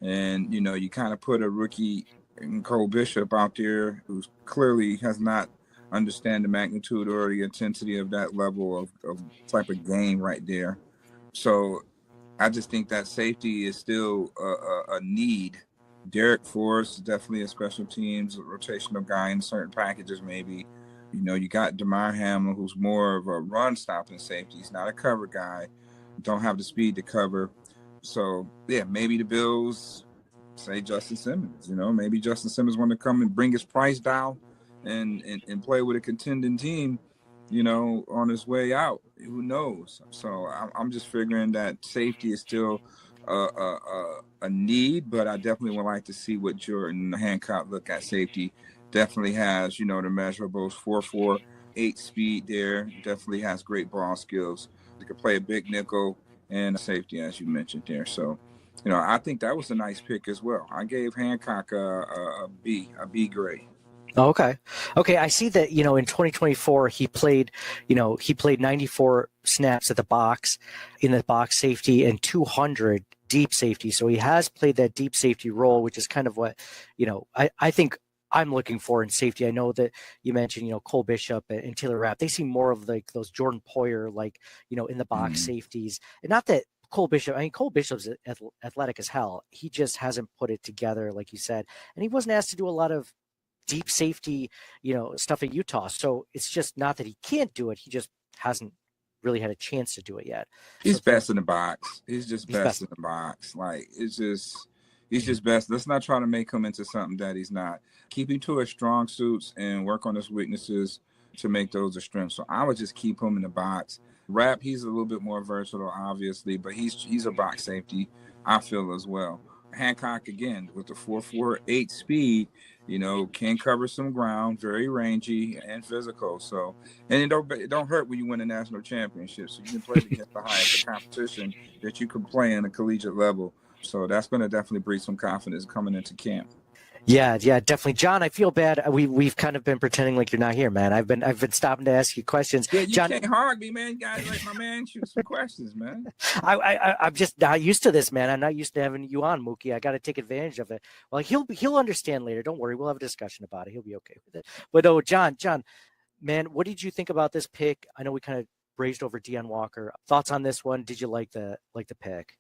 And, you kind of put a rookie in Cole Bishop out there who clearly has not understand the magnitude or the intensity of that level of type of game right there. So I just think that safety is still a need. Derek Forrest is definitely a special teams rotational guy in certain packages maybe. You got DeMar Hamlin, who's more of a run-stopping safety. He's not a cover guy. Don't have the speed to cover. So, yeah, maybe the Bills say Justin Simmons. Maybe Justin Simmons want to come and bring his price down and play with a contending team, on his way out. Who knows? So I'm just figuring that safety is still a need, but I definitely would like to see what Jordan Hancock look at safety. Definitely has, the measurables, 4.4, 8 speed there. Definitely has great ball skills. He could play a big nickel and safety, as you mentioned there. So, I think that was a nice pick as well. I gave Hancock a B grade. Okay. I see that, in 2024, he played 94 snaps in the box safety and 200 deep safety. So he has played that deep safety role, which is kind of what, I think I'm looking for in safety. I know that you mentioned, Cole Bishop and Taylor Rapp. They seem more of like those Jordan Poyer, in the box safeties. And not that Cole Bishop's athletic as hell. He just hasn't put it together, like you said. And he wasn't asked to do a lot of deep safety, stuff at Utah. So it's just not that he can't do it. He just hasn't really had a chance to do it yet. He's best in the box. He's just best in the box. He's just best. Let's not try to make him into something that he's not. Keep him to his strong suits and work on his weaknesses to make those a strength. So I would just keep him in the box. Rapp, he's a little bit more versatile, obviously, but he's a box safety, I feel, as well. Hancock, again, with the 4.48 speed, can cover some ground, very rangy and physical. So, and it don't hurt when you win a national championship. So you can play against the highest competition that you can play in a collegiate level. So that's going to definitely breed some confidence coming into camp. Yeah, definitely. John, I feel bad. We've kind of been pretending like you're not here, man. I've been stopping to ask you questions. Yeah, you John, can't hog me, man. You guys let my man shoot some questions, man. I'm just not used to this, man. I'm not used to having you on, Muki. I got to take advantage of it. Well, he'll understand later. Don't worry. We'll have a discussion about it. He'll be okay with it. But John, man, what did you think about this pick? I know we kind of brazed over Deone Walker. Thoughts on this one? Did you like the pick?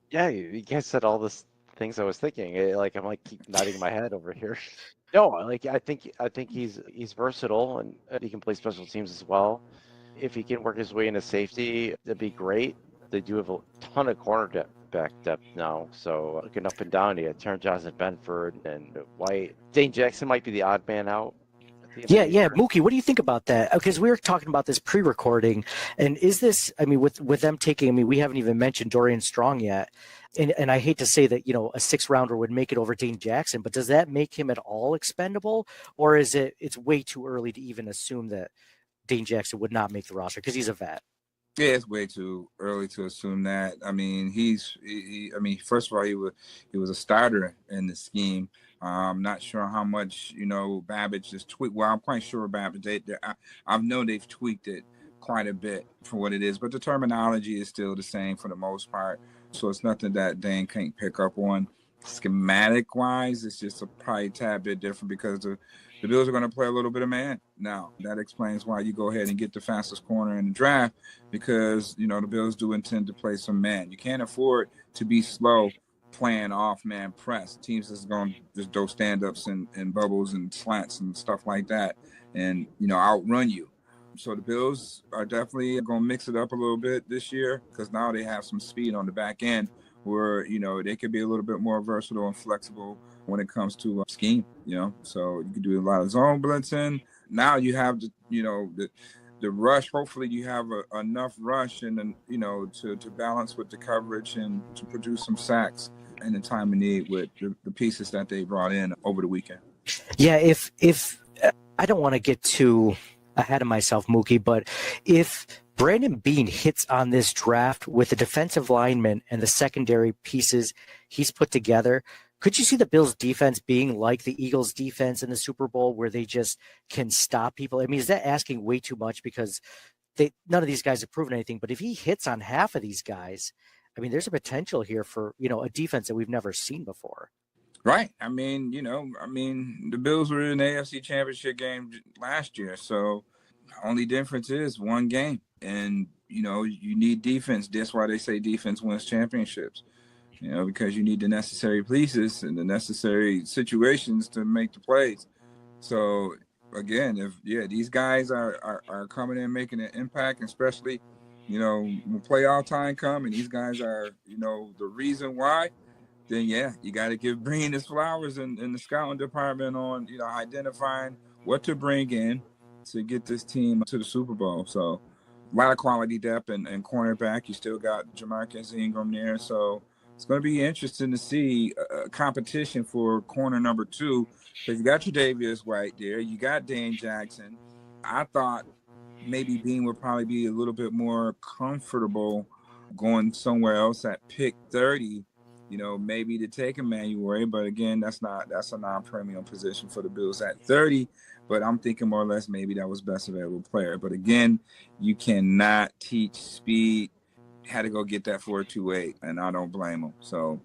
Yeah, you guys said all this things I was thinking. I'm keep nodding my head over here. No, I think he's versatile and he can play special teams as well. If he can work his way into safety, that'd be great. They do have a ton of cornerback depth now. So looking up and down, Terrence Johnson, Benford, and White. Dane Jackson might be the odd man out. Yeah, Muki, what do you think about that? Because we were talking about this pre-recording, and is this? I mean, with them taking, we haven't even mentioned Dorian Strong yet, and I hate to say that a 6th rounder would make it over Dane Jackson, but does that make him at all expendable, or is it's way too early to even assume that Dane Jackson would not make the roster because he's a vet? Yeah, it's way too early to assume that. I mean, first of all, he was a starter in the scheme. I'm not sure how much, Babbage just tweaked. Well, I'm quite sure Babbage, I know they've tweaked it quite a bit for what it is, but the terminology is still the same for the most part. So it's nothing that Dane can't pick up on. Schematic wise, it's just probably a tad bit different because the Bills are going to play a little bit of man now. That explains why you go ahead and get the fastest corner in the draft because, the Bills do intend to play some man. You can't afford to be slow playing off man press. Teams is going to just do stand-ups and bubbles and slants and stuff like that and, outrun you. So the Bills are definitely going to mix it up a little bit this year because now they have some speed on the back end where, they could be a little bit more versatile and flexible when it comes to scheme, So you can do a lot of zone blitzing. Now you have the rush. Hopefully you have enough rush and to balance with the coverage and to produce some sacks in the time of need with the pieces that they brought in over the weekend. Yeah, if I don't want to get too ahead of myself, Muki, but if Brandon Beane hits on this draft with the defensive lineman and the secondary pieces he's put together, could you see the Bills' defense being like the Eagles' defense in the Super Bowl where they just can stop people? I mean, is that asking way too much because none of these guys have proven anything? But if he hits on half of these guys, I mean, there's a potential here for, a defense that we've never seen before. Right. I mean, the Bills were in the AFC Championship game last year. So the only difference is one game. And, you need defense. That's why they say defense wins championships, because you need the necessary pieces and the necessary situations to make the plays. So, again, these guys are coming in making an impact, especially, when playoff time come and these guys are, the reason why, then yeah, you got to give Beane his flowers in the scouting department on, identifying what to bring in to get this team to the Super Bowl. So a lot of quality depth and cornerback. You still got Jamarcus Ingram there. So it's going to be interesting to see competition for corner number 2, because you got Tre'Davious White there. You got Landon Jackson. I thought maybe Beane would probably be a little bit more comfortable going somewhere else at pick 30, maybe to take Emmanuel. But again, that's a non-premium position for the Bills at 30. But I'm thinking more or less maybe that was best available player. But again, you cannot teach speed. Had to go get that 4.28, and I don't blame him. So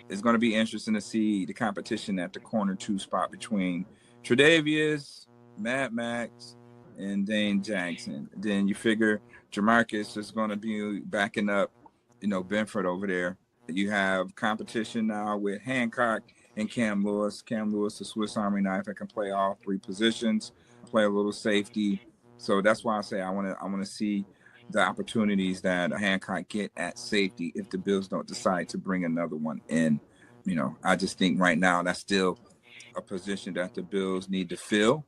it's going to be interesting to see the competition at the corner 2 spot between Tre'Davious, Mad Max, and Landon Jackson. Then you figure Jamarcus is going to be backing up, Benford over there. You have competition now with Hancock and Cam Lewis. Cam Lewis, the Swiss Army knife that can play all 3 positions, play a little safety. So that's why I say I want to see the opportunities that Hancock get at safety if the Bills don't decide to bring another one in. I just think right now that's still a position that the Bills need to fill.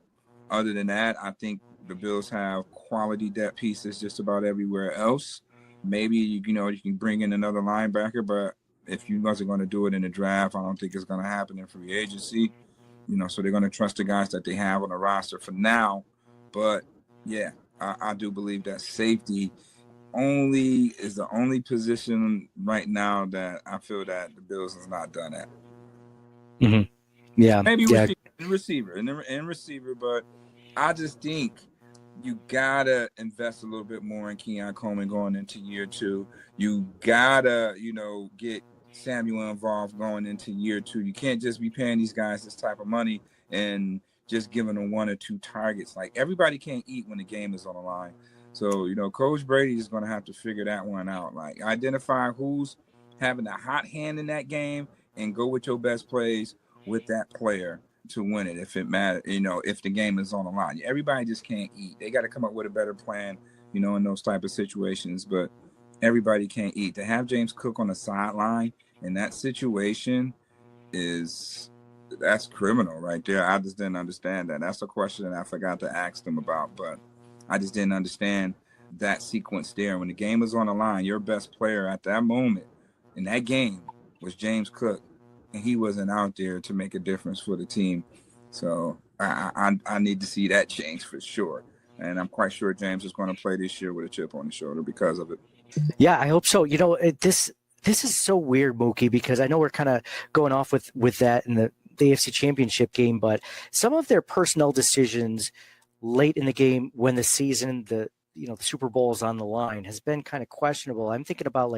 Other than that, I think the Bills have quality depth pieces just about everywhere else. Maybe, you can bring in another linebacker, but if you wasn't going to do it in the draft, I don't think it's going to happen in free agency. So they're going to trust the guys that they have on the roster for now. But, yeah, I do believe that safety is the only position right now that I feel that the Bills is not done at. Mm-hmm. Yeah. Maybe receiver, but I just think you gotta invest a little bit more in Keon Coleman going into year 2. You gotta, get Samuel involved going into year 2. You can't just be paying these guys this type of money and just giving them 1 or 2 targets. Like, everybody can't eat when the game is on the line. So, Coach Brady is going to have to figure that one out. Like, identify who's having a hot hand in that game and go with your best plays with that player to win it if it matters, if the game is on the line. Everybody just can't eat. They got to come up with a better plan, in those type of situations. But everybody can't eat. To have James Cook on the sideline in that situation that's criminal right there. I just didn't understand that. That's a question that I forgot to ask them about, but I just didn't understand that sequence there. When the game is on the line, your best player at that moment in that game was James Cook, and he wasn't out there to make a difference for the team. So I need to see that change for sure. And I'm quite sure James is going to play this year with a chip on his shoulder because of it. Yeah, I hope so. This is so weird, Mookie, because I know we're kind of going off with that in the AFC Championship game, but some of their personnel decisions late in the game when the season, the Super Bowl is on the line has been kind of questionable. I'm thinking about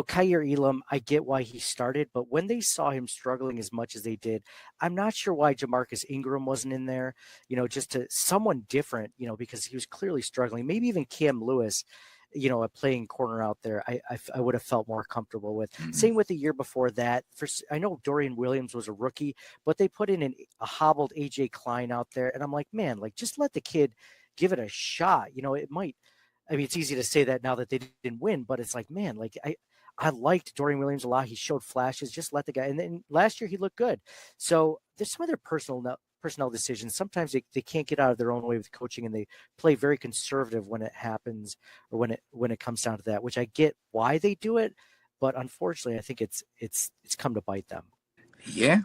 Kaiir Elam. I get why he started, but when they saw him struggling as much as they did, I'm not sure why Jamarcus Ingram wasn't in there, just to someone different, because he was clearly struggling. Maybe even Cam Lewis, a playing corner out there, I would have felt more comfortable with. Mm-hmm. Same with the year before that. I know Dorian Williams was a rookie, but they put in a hobbled AJ Klein out there, and I'm like, man, just let the kid give it a shot. It might. I mean, it's easy to say that now that they didn't win, but it's like, man, I liked Dorian Williams a lot. He showed flashes. Just let the guy. And then last year he looked good. So there's some other personnel decisions. Sometimes they can't get out of their own way with coaching, and they play very conservative when it happens or when it comes down to that, which I get why they do it, but unfortunately I think it's come to bite them. Yeah,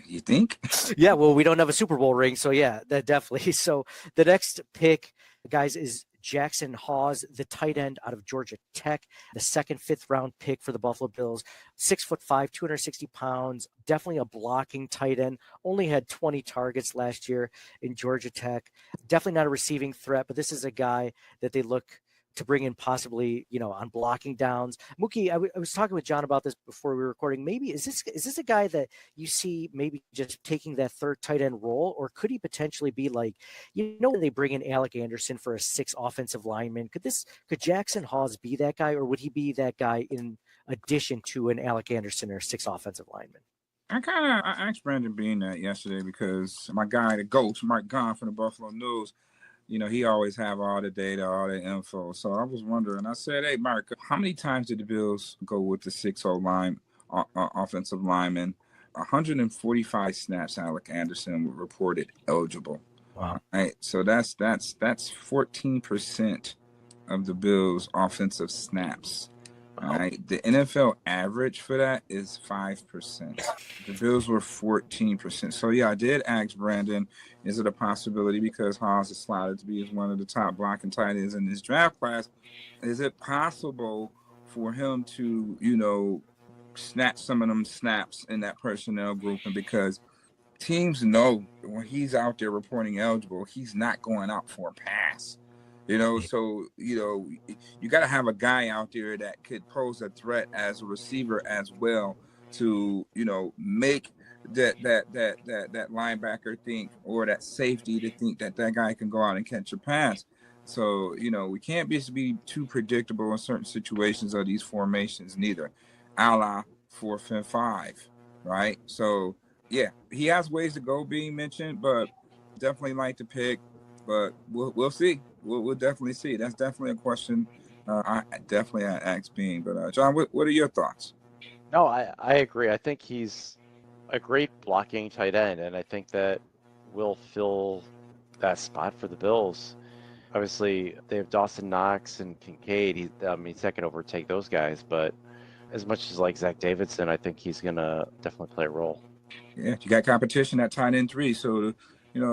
you think? Yeah, well, we don't have a Super Bowl ring, so yeah, that definitely. So the next pick, guys, is Jackson Hawes, the tight end out of Georgia Tech, the second, 5th round pick for the Buffalo Bills. 6'5", 260 pounds, definitely a blocking tight end. Only had 20 targets last year in Georgia Tech. Definitely not a receiving threat, but this is a guy that they look to bring in possibly, on blocking downs. Mookie, I was talking with John about this before we were recording. Maybe is this a guy that you see maybe just taking that 3rd tight end role, or could he potentially be like, when they bring in Alec Anderson for a 6th offensive lineman? Could Jackson Hawes be that guy, or would he be that guy in addition to an Alec Anderson or 6th offensive lineman? I asked Brandon Beane that yesterday because my guy, the GOAT, Mark Gahn from the Buffalo News, he always have all the data, all the info. So I was wondering, I said, hey, Mark, how many times did the Bills go with the 6 line offensive linemen. 145 snaps. Alec Anderson reported eligible. Wow. All right, so that's 14% of the Bills' offensive snaps. All right, the NFL average for that is 5%. The Bills were 14%. So yeah, I did ask Brandon, is it a possibility because Haas is slotted to be as one of the top blocking tight ends in this draft class? Is it possible for him to, snatch some of them snaps in that personnel group? And because teams know when he's out there reporting eligible, he's not going out for a pass. So you got to have a guy out there that could pose a threat as a receiver as well to make that linebacker think, or that safety to think that guy can go out and catch a pass. So we can't be too predictable in certain situations of these formations neither, a la 4th and 5, right? So yeah, he has ways to go being mentioned, but definitely like to pick. But we'll see. We'll definitely see. That's definitely a question. I asked Beane. But John, what are your thoughts? No, I agree. I think he's a great blocking tight end, and I think that will fill that spot for the Bills. Obviously, they have Dawson Knox and Kincaid. He's not going to overtake those guys, but as much as like Zach Davidson, I think he's going to definitely play a role. Yeah, you got competition at tight end 3, so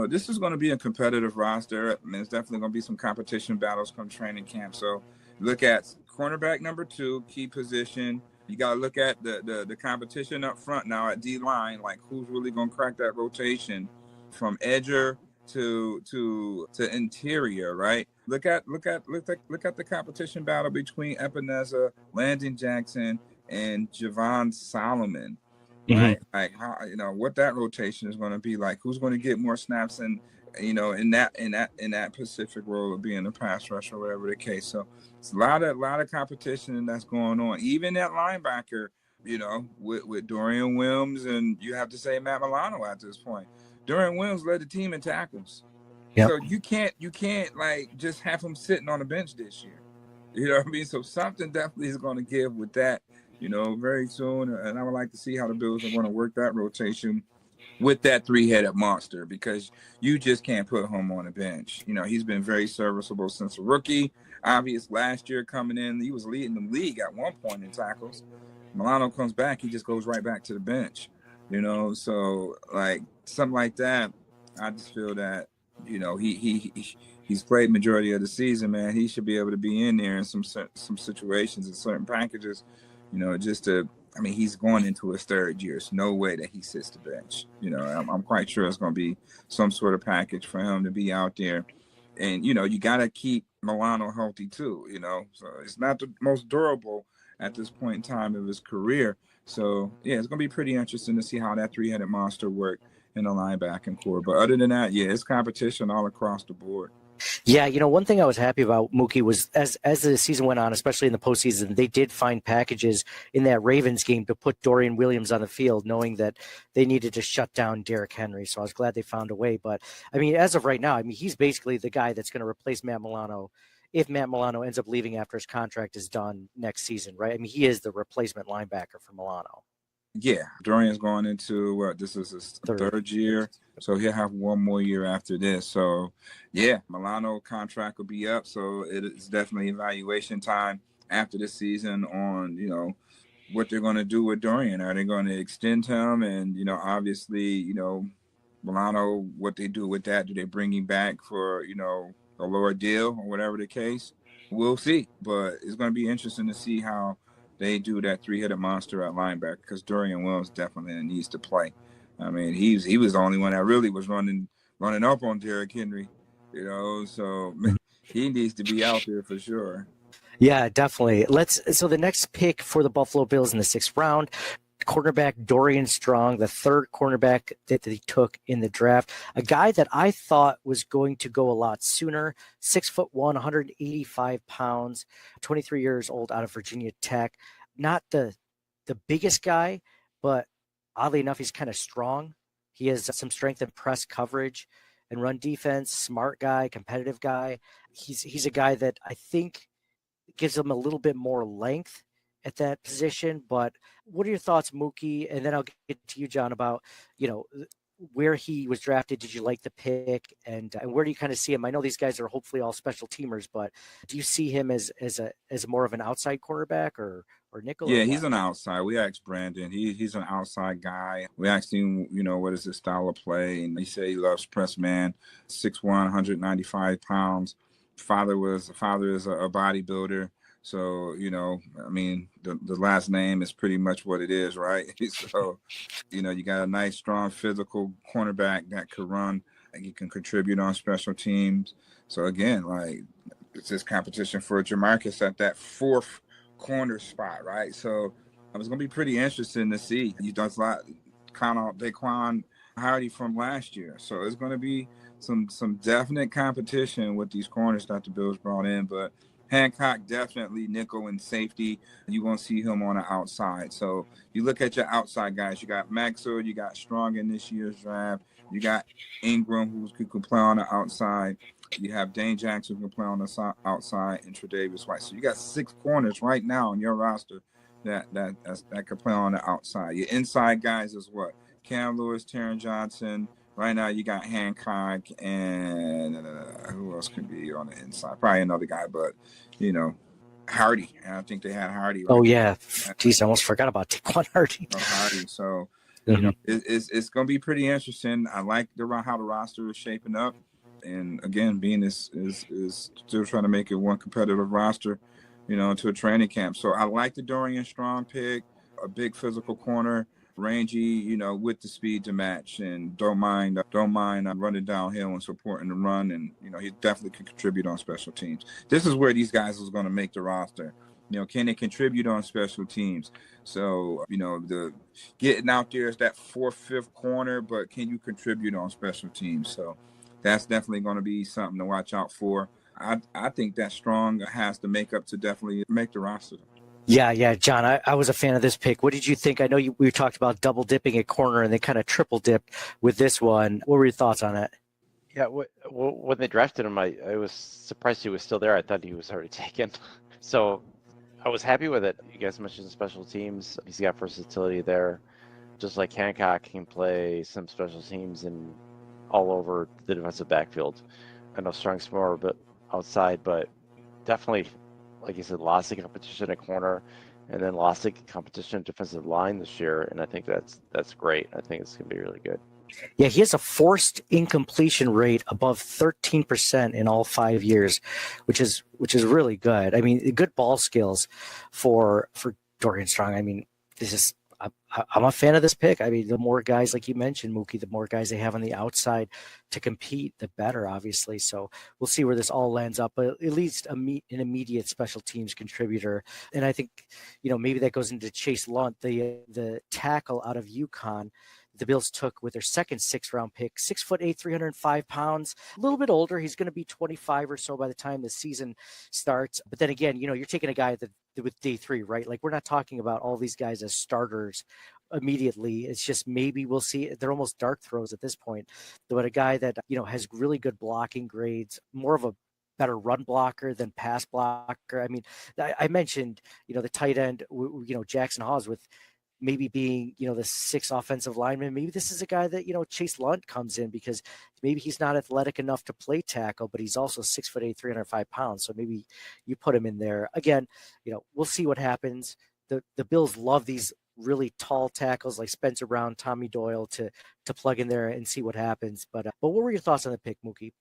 this is going to be a competitive roster. There's definitely going to be some competition battles come training camp. So look at cornerback number 2, key position. You got to look at the competition up front now at D-line, like who's really going to crack that rotation from edger to interior, right? Look at the competition battle between Ebenezer, Landon Jackson, and Javon Solomon. Right, like how what that rotation is going to be like. Who's going to get more snaps in that specific role of being a pass rusher or whatever the case. So it's a lot of competition that's going on. Even at linebacker, with Dorian Williams, and you have to say Matt Milano at this point. Dorian Williams led the team in tackles. Yep. So you can't like just have him sitting on the bench this year. You know what I mean? So something definitely is going to give with that. Very soon. And I would like to see how the Bills are going to work that rotation with that 3-headed monster, because you just can't put him on the bench. He's been very serviceable since a rookie. Obvious last year coming in, he was leading the league at one point in tackles. Milano comes back, he just goes right back to the bench. So like something like that, I just feel that, he's played majority of the season, man. He should be able to be in there in some situations and certain packages. He's going into his 3rd year. It's no way that he sits the bench. I'm quite sure it's going to be some sort of package for him to be out there. And, you got to keep Milano healthy too, So it's not the most durable at this point in time of his career. So, yeah, it's going to be pretty interesting to see how that 3-headed monster work in the linebacking core. But other than that, yeah, it's competition all across the board. Yeah, one thing I was happy about, Muki, was as the season went on, especially in the postseason, they did find packages in that Ravens game to put Dorian Williams on the field, knowing that they needed to shut down Derrick Henry. So I was glad they found a way. But, as of right now, he's basically the guy that's going to replace Matt Milano if Matt Milano ends up leaving after his contract is done next season, right? He is the replacement linebacker for Milano. Yeah, Dorian's going into this is his third year, so he'll have one more year after this. So, yeah, Milano contract will be up, so it's definitely evaluation time after this season on what they're going to do with Dorian. Are they going to extend him? And obviously, Milano, what they do with that? Do they bring him back for a lower deal or whatever the case? We'll see, but it's going to be interesting to see how they do that 3-headed monster at linebacker, because Dorian Williams definitely needs to play. He was the only one that really was running up on Derrick Henry, so he needs to be out there for sure. Yeah, definitely. So the next pick for the Buffalo Bills in the 6th round, cornerback Dorian Strong, the 3rd cornerback that they took in the draft, a guy that I thought was going to go a lot sooner, 6'1", 185 pounds, 23 years old, out of Virginia Tech. Not the biggest guy, but oddly enough, he's kind of strong. He has some strength in press coverage and run defense, smart guy, competitive guy. He's a guy that I think gives him a little bit more length at that position. But what are your thoughts, Mookie? And then I'll get to you, John, about, where he was drafted. Did you like the pick, and where do you kind of see him? I know these guys are hopefully all special teamers, but do you see him as more of an outside cornerback or nickel? Yeah, or he's what? an outside. We asked Brandon. He's an outside guy. We asked him, what is his style of play, and he said he loves press man, 6'1", 195 pounds. Father is a bodybuilder. So, the last name is pretty much what it is, right? So, you got a nice, strong, physical cornerback that could run and you can contribute on special teams. So, again, it's this competition for Jamarcus at that fourth corner spot, right? So, it's going to be pretty interesting to see. He does a lot, kind of Daquan Hardy from last year. So, it's going to be some definite competition with these corners that the Bills brought in, but Hancock definitely nickel and safety. You're going to see him on the outside. So you look at your outside guys. You got Maxwell. You got Strong in this year's draft. You got Ingram, who can play on the outside. You have Dane Jackson, who can play on the outside, and Tre'Davious White. So you got 6 corners right now on your roster that can play on the outside. Your inside guys is what? Cam Lewis, Taron Johnson. Right now, you got Hancock and who else can be on the inside? Probably another guy, but, Hardy. And I think they had Hardy. Oh, yeah. Geez, I almost forgot about Daquan Hardy. Hardy. So, Mhm. It's going to be pretty interesting. I like how the roster is shaping up. And, again, Beane is still trying to make it one competitive roster, to a training camp. So I like the Dorian Strong pick, a big physical corner. Rangy, with the speed to match, and don't mind running downhill and supporting the run, and he definitely can contribute on special teams. This is where these guys is going to make the roster. Can they contribute on special teams? So the getting out there is that 4th, 5th corner, but can you contribute on special teams? So that's definitely going to be something to watch out for. I think that Strong has the makeup to definitely make the roster. Yeah, John, I was a fan of this pick. What did you think? I know we talked about double dipping at corner, and they kind of triple dipped with this one. What were your thoughts on it? Yeah, when they drafted him, I was surprised he was still there. I thought he was already taken. So I was happy with it. You guys mentioned special teams. He's got versatility there. Just like Hancock can play some special teams and all over the defensive backfield. I know Strong's more but outside, but definitely, like you said, lots of competition at corner, and then lots of competition at defensive line this year. And I think that's great. I think it's going to be really good. Yeah, he has a forced incompletion rate above 13% in all 5 years, which is really good. I mean, good ball skills for Dorian Strong. I mean, I'm a fan of this pick. I mean, the more guys, like you mentioned, Mookie, the more guys they have on the outside to compete, the better, obviously. So we'll see where this all lands up, but at least an immediate special teams contributor. And I think, maybe that goes into Chase Lunt, the tackle out of UConn. The Bills took with their second 6th-round pick, 6'8", 305 pounds, a little bit older. He's going to be 25 or so by the time the season starts. But then again, you're taking a guy with day 3, right? Like, we're not talking about all these guys as starters immediately. It's just maybe we'll see. They're almost dart throws at this point. But a guy that, has really good blocking grades, more of a better run blocker than pass blocker. I mean, I mentioned, the tight end, Jackson Hawes with maybe being, the 6th offensive lineman. Maybe this is a guy that, Chase Lunt comes in because maybe he's not athletic enough to play tackle, but he's also 6'8", 305 pounds. So maybe you put him in there. Again, we'll see what happens. The Bills love these really tall tackles like Spencer Brown, Tommy Doyle to plug in there and see what happens. But what were your thoughts on the pick, Mookie?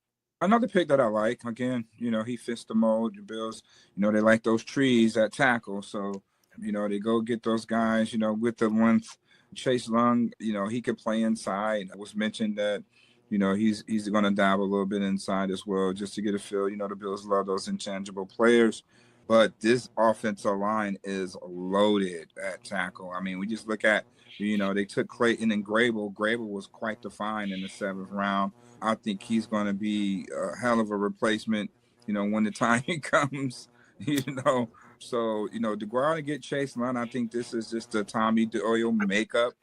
Another pick that I like, again, he fits the mold. The Bills, they like those trees at tackle. So, they go get those guys, with the length. Chase Lung, he could play inside. It was mentioned that, he's going to dive a little bit inside as well just to get a feel. The Bills love those intangible players. But this offensive line is loaded at tackle. I mean, we just look at, they took Clayton and Grable. Grable was quite the find in the 7th round. I think he's going to be a hell of a replacement, when the time comes, So, to go out and get Chase Lund, I think this is just a Tommy Doyle makeup,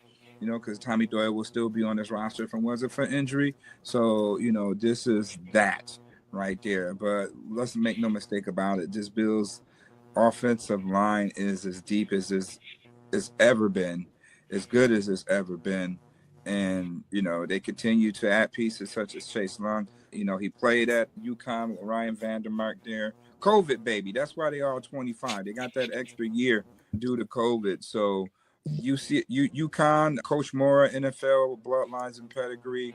because Tommy Doyle will still be on this roster from was it for injury. So, this is that right there. But let's make no mistake about it. This Bills offensive line is as deep as it's ever been, as good as it's ever been. And, they continue to add pieces such as Chase Long. He played at UConn with Ryan Vandermark there. COVID, baby. That's why they all 25. They got that extra year due to COVID. So you see, UConn, Coach Mora, NFL bloodlines and pedigree.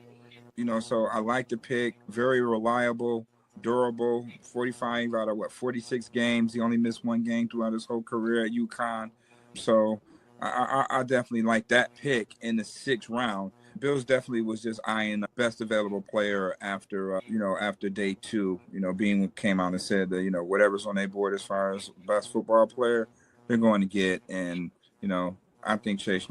So I like the pick. Very reliable, durable. 45 out of 46 games. He only missed one game throughout his whole career at UConn. So I definitely like that pick in the 6th round. Bills definitely was just eyeing the best available player after after day 2. Beane came out and said that whatever's on their board as far as best football player, they're going to get. And I think Chase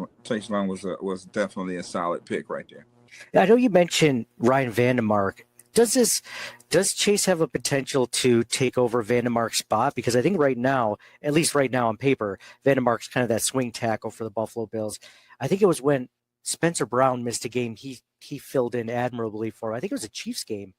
Long was definitely a solid pick right there. I know you mentioned Ryan Vandermark. Does Chase have a potential to take over Vandermark's spot? Because I think right now, at least right now on paper, Vandermark's kind of that swing tackle for the Buffalo Bills. I think it was when Spencer Brown missed a game he filled in admirably for. I think it was a Chiefs game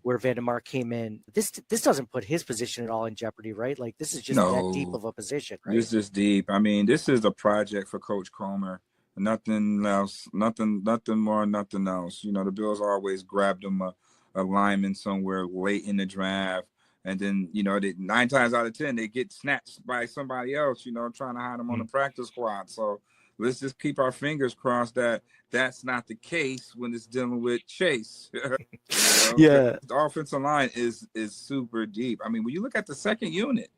where Vandermark came in. This doesn't put his position at all in jeopardy, right? Like, this is just that deep of a position, right? This is deep. I mean, this is a project for Coach Comer. Nothing else, nothing more, nothing else. The Bills always grabbed him a lineman somewhere late in the draft. And then, 9 times out of 10, they get snatched by somebody else, trying to hide them on the practice squad. So let's just keep our fingers crossed that that's not the case when it's dealing with Chase. Yeah. The offensive line is super deep. I mean, when you look at the second unit,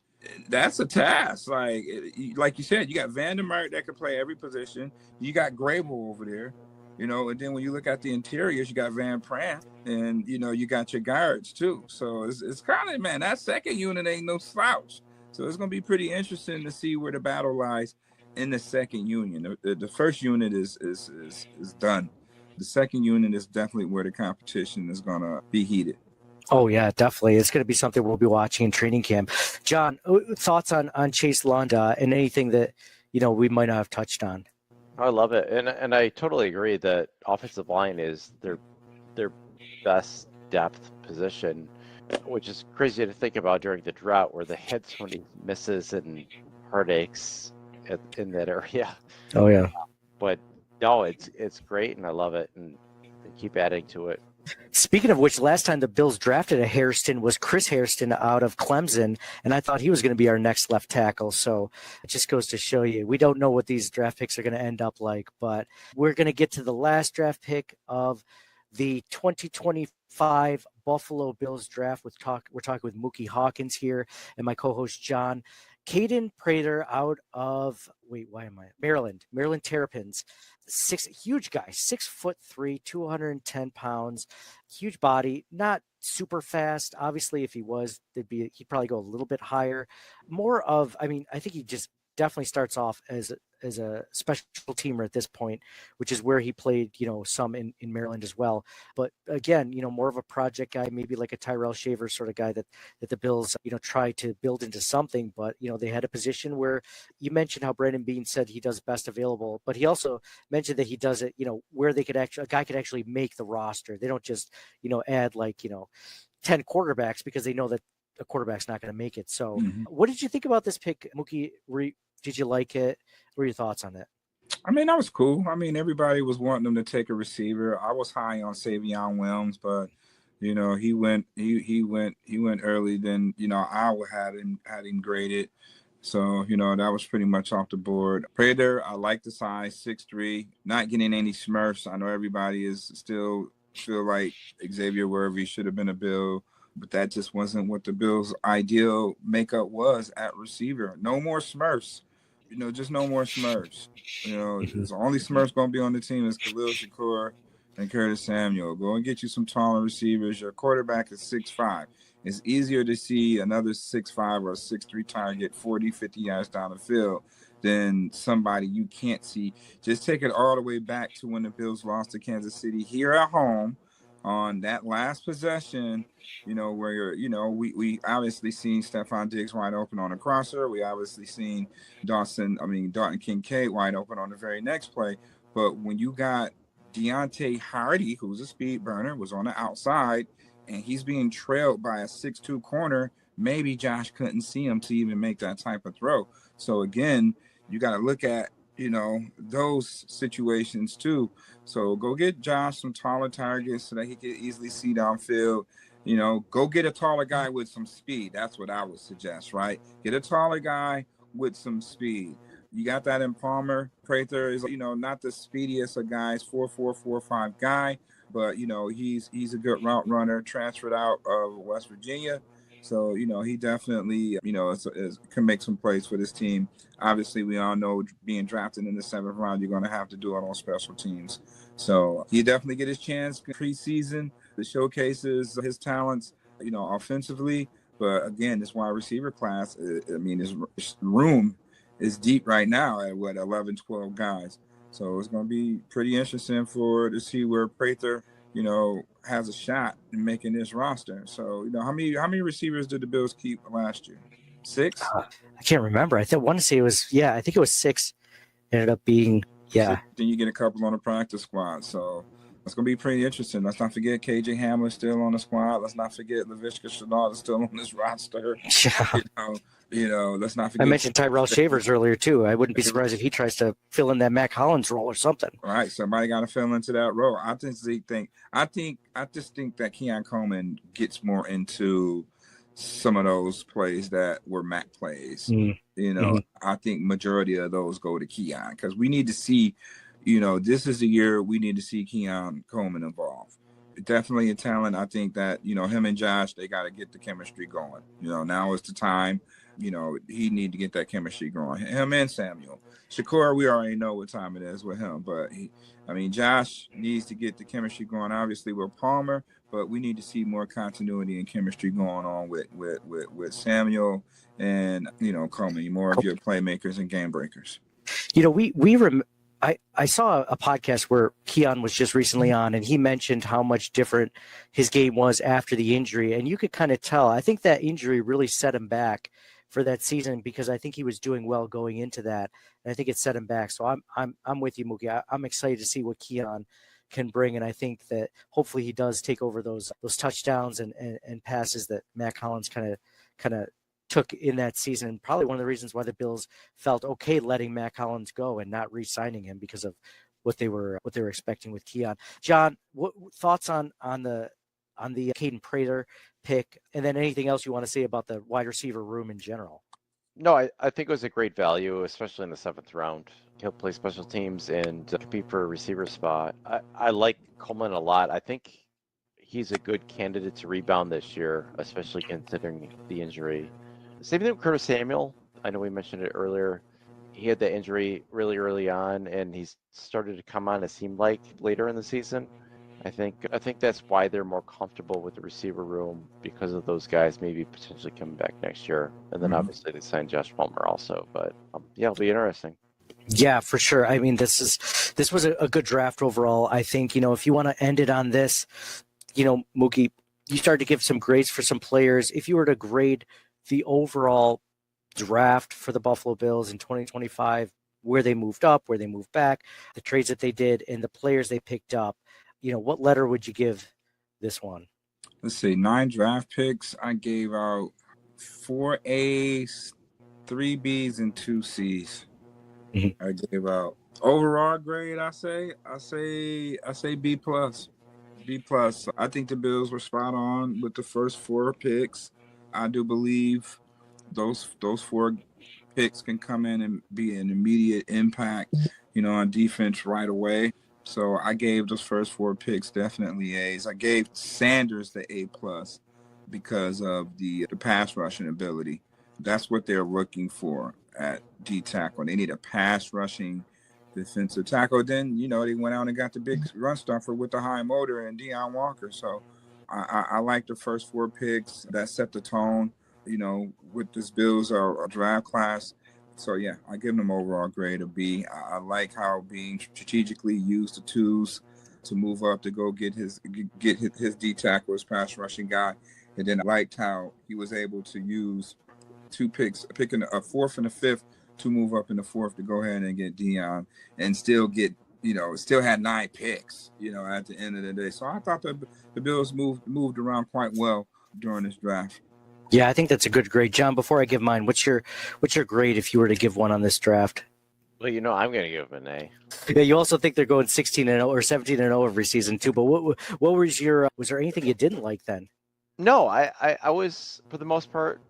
that's a task. Like you said, you got Vandermark that can play every position. You got Grable over there, and then when you look at the interiors, you got Van Pran, and you got your guards too. So it's kind of, man, that second unit ain't no slouch. So it's gonna be pretty interesting to see where the battle lies in the second union. The first unit is done. The second unit is definitely where the competition is gonna be heated. Oh, yeah, definitely. It's going to be something we'll be watching in training camp. John, thoughts on Chase Londa and anything that, we might not have touched on? I love it. And I totally agree that offensive line is their best depth position, which is crazy to think about during the drought where they had so many misses and heartaches in that area. Oh, yeah. But no, it's great, and I love it, and they keep adding to it. Speaking of which, last time the Bills drafted a Hairston was Chris Hairston out of Clemson, and I thought he was going to be our next left tackle. So it just goes to show you, we don't know what these draft picks are going to end up like, but we're going to get to the last draft pick of the 2025 Buffalo Bills draft. We're talking with Muki Hawkins here and my co-host John. Caden Prater out of Maryland Terrapins. Huge guy, 6'3", 210 pounds, huge body, not super fast. Obviously, if he was, he'd probably go a little bit higher. I think he just definitely starts off as a special teamer at this point, which is where he played, some in Maryland as well. But again, more of a project guy, maybe like a Tyrell Shaver sort of guy that the Bills, try to build into something. But, they had a position where you mentioned how Brandon Beane said he does best available, but he also mentioned that he does it, where a guy could actually make the roster. They don't just, add 10 quarterbacks because they know that a quarterback's not going to make it. So What did you think about this pick, Muki? Did you like it? What were your thoughts on it? I mean, that was cool. I mean, everybody was wanting them to take a receiver. I was high on Savion Williams, but he went early. Then I had him graded, so that was pretty much off the board. Prater, I like the size, 6'3", not getting any Smurfs. I know everybody is still feel like Xavier Worthy should have been a Bill, but that just wasn't what the Bills' ideal makeup was at receiver. No more Smurfs. Just no more Smurfs. The only Smurfs going to be on the team is Khalil Shakur and Curtis Samuel. Go and get you some taller receivers. Your quarterback is 6'5". It's easier to see another 6'5" or 6'3" target 40, 50 yards down the field than somebody you can't see. Just take it all the way back to when the Bills lost to Kansas City here at home on that last possession, where we obviously seen Stephon Diggs wide open on a crosser. We obviously seen Dalton Kincaid wide open on the very next play. But when you got Deontay Hardy, who's a speed burner, was on the outside, and he's being trailed by a 6'2" corner, maybe Josh couldn't see him to even make that type of throw. So again, you got to look at, those situations too. So go get Josh some taller targets so that he can easily see downfield. Go get a taller guy with some speed. That's what I would suggest, right? Get a taller guy with some speed. You got that in Palmer. Prather is, not the speediest of guys, 4.4, 4.5 guy, but he's a good route runner, transferred out of West Virginia. So, he definitely, can make some plays for this team. Obviously, we all know being drafted in the 7th round, you're going to have to do it on special teams. So he definitely get his chance preseason to showcases his talents, offensively. But again, this wide receiver class, his room is deep right now at 11, 12 guys. So it's going to be pretty interesting to see where Prather, has a shot in making this roster. So, how many receivers did the Bills keep last year? 6? I can't remember. I want to say it was, I think it was 6. Ended up being, 6, then you get a couple on the practice squad. So it's going to be pretty interesting. Let's not forget KJ Hamler still on the squad. Let's not forget Laviska Shenault is still on this roster. Let's not forget. I mentioned Tyrell Shavers earlier too. I wouldn't be surprised if he tries to fill in that Mac Hollins role or something. All right, somebody got to fill into that role. I just think that Keon Coleman gets more into some of those plays that were Mac plays. I think majority of those go to Keon because we need to see. This is the year we need to see Keon Coleman involved. Definitely a talent. I think that, him and Josh, they got to get the chemistry going. Now is the time. He need to get that chemistry going. Him and Samuel. Shakur, we already know what time it is with him. But, Josh needs to get the chemistry going, obviously, with Palmer. But we need to see more continuity and chemistry going on with Samuel and, Coleman, more of your playmakers and game breakers. I saw a podcast where Keon was just recently on, and he mentioned how much different his game was after the injury, and you could kind of tell. I think that injury really set him back for that season because I think he was doing well going into that, and I think it set him back. So I'm with you, Muki. I'm excited to see what Keon can bring, and I think that hopefully he does take over those touchdowns and passes that Mac Hollins kind of took in that season. Probably one of the reasons why the Bills felt okay letting Mac Hollins go and not re-signing him because of what they were expecting with Keon. John, what thoughts on the Caden Prather pick, and then anything else you want to say about the wide receiver room in general? No, I think it was a great value, especially in the 7th round. He'll play special teams and compete for a receiver spot. I like Coleman a lot. I think he's a good candidate to rebound this year, especially considering the injury. Same thing with Curtis Samuel. I know we mentioned it earlier. He had the injury really early on, and he's started to come on, it seemed like, later in the season. I think that's why they're more comfortable with the receiver room because of those guys maybe potentially coming back next year. And then obviously they signed Josh Palmer also. But it'll be interesting. Yeah, for sure. This was a good draft overall. I think, if you want to end it on this, Muki, you started to give some grades for some players. If you were to grade the overall draft for the Buffalo Bills in 2025, where they moved up, where they moved back, the trades that they did, and the players they picked up, what letter would you give this one? Let's see, 9 draft picks. I gave out 4 A's, 3 B's, and 2 C's. Mm-hmm. I gave out overall grade. I say B plus. B plus. I think the Bills were spot on with the first 4 picks. I do believe those 4 picks can come in and be an immediate impact, on defense right away. So I gave those first 4 picks definitely A's. I gave Sanders the A plus because of the pass rushing ability. That's what they're looking for at D tackle. They need a pass rushing defensive tackle. Then, they went out and got the big run stuffer with the high motor and Deone Walker. So I like the first 4 picks. That set the tone, with this Bills or draft class. So, yeah, I give them overall grade of B. I like how Beane strategically used the twos to move up to go get his D tackle, his pass rushing guy. And then I liked how he was able to use 2 picks, picking a 4th and a 5th to move up in the 4th to go ahead and get Deone and still get, still had 9 picks, at the end of the day. So I thought the Bills moved around quite well during this draft. Yeah, I think that's a good grade. John, before I give mine, what's your grade if you were to give one on this draft? Well, I'm going to give him an A. Yeah, you also think they're going 16-0 or 17-0 every season too. But what was your was there anything you didn't like then? No, I was, for the most part,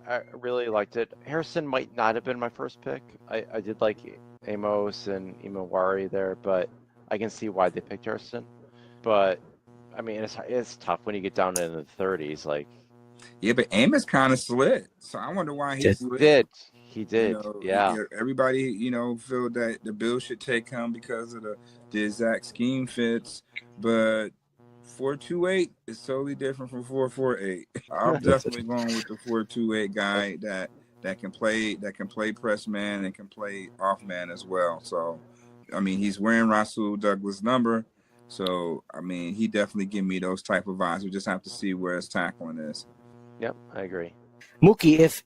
I really liked it. Harrison might not have been my first pick. I did like Amos and Imawari there, but I can see why they picked Harrison. But I mean, it's tough when you get down into the 30s. Like, Yeah, but Amos kind of slid, so I wonder why he slid. He did. Yeah. Everybody, feel that the Bills should take him because of the exact scheme fits, but 4.28 is totally different from 4.48. I'm definitely going with the 4.28 guy that can play press man and can play off man as well. So, I mean, he's wearing Rasul Douglas' number, so I mean, he definitely give me those type of vibes. We just have to see where his tackling is. Yep, I agree. Muki, if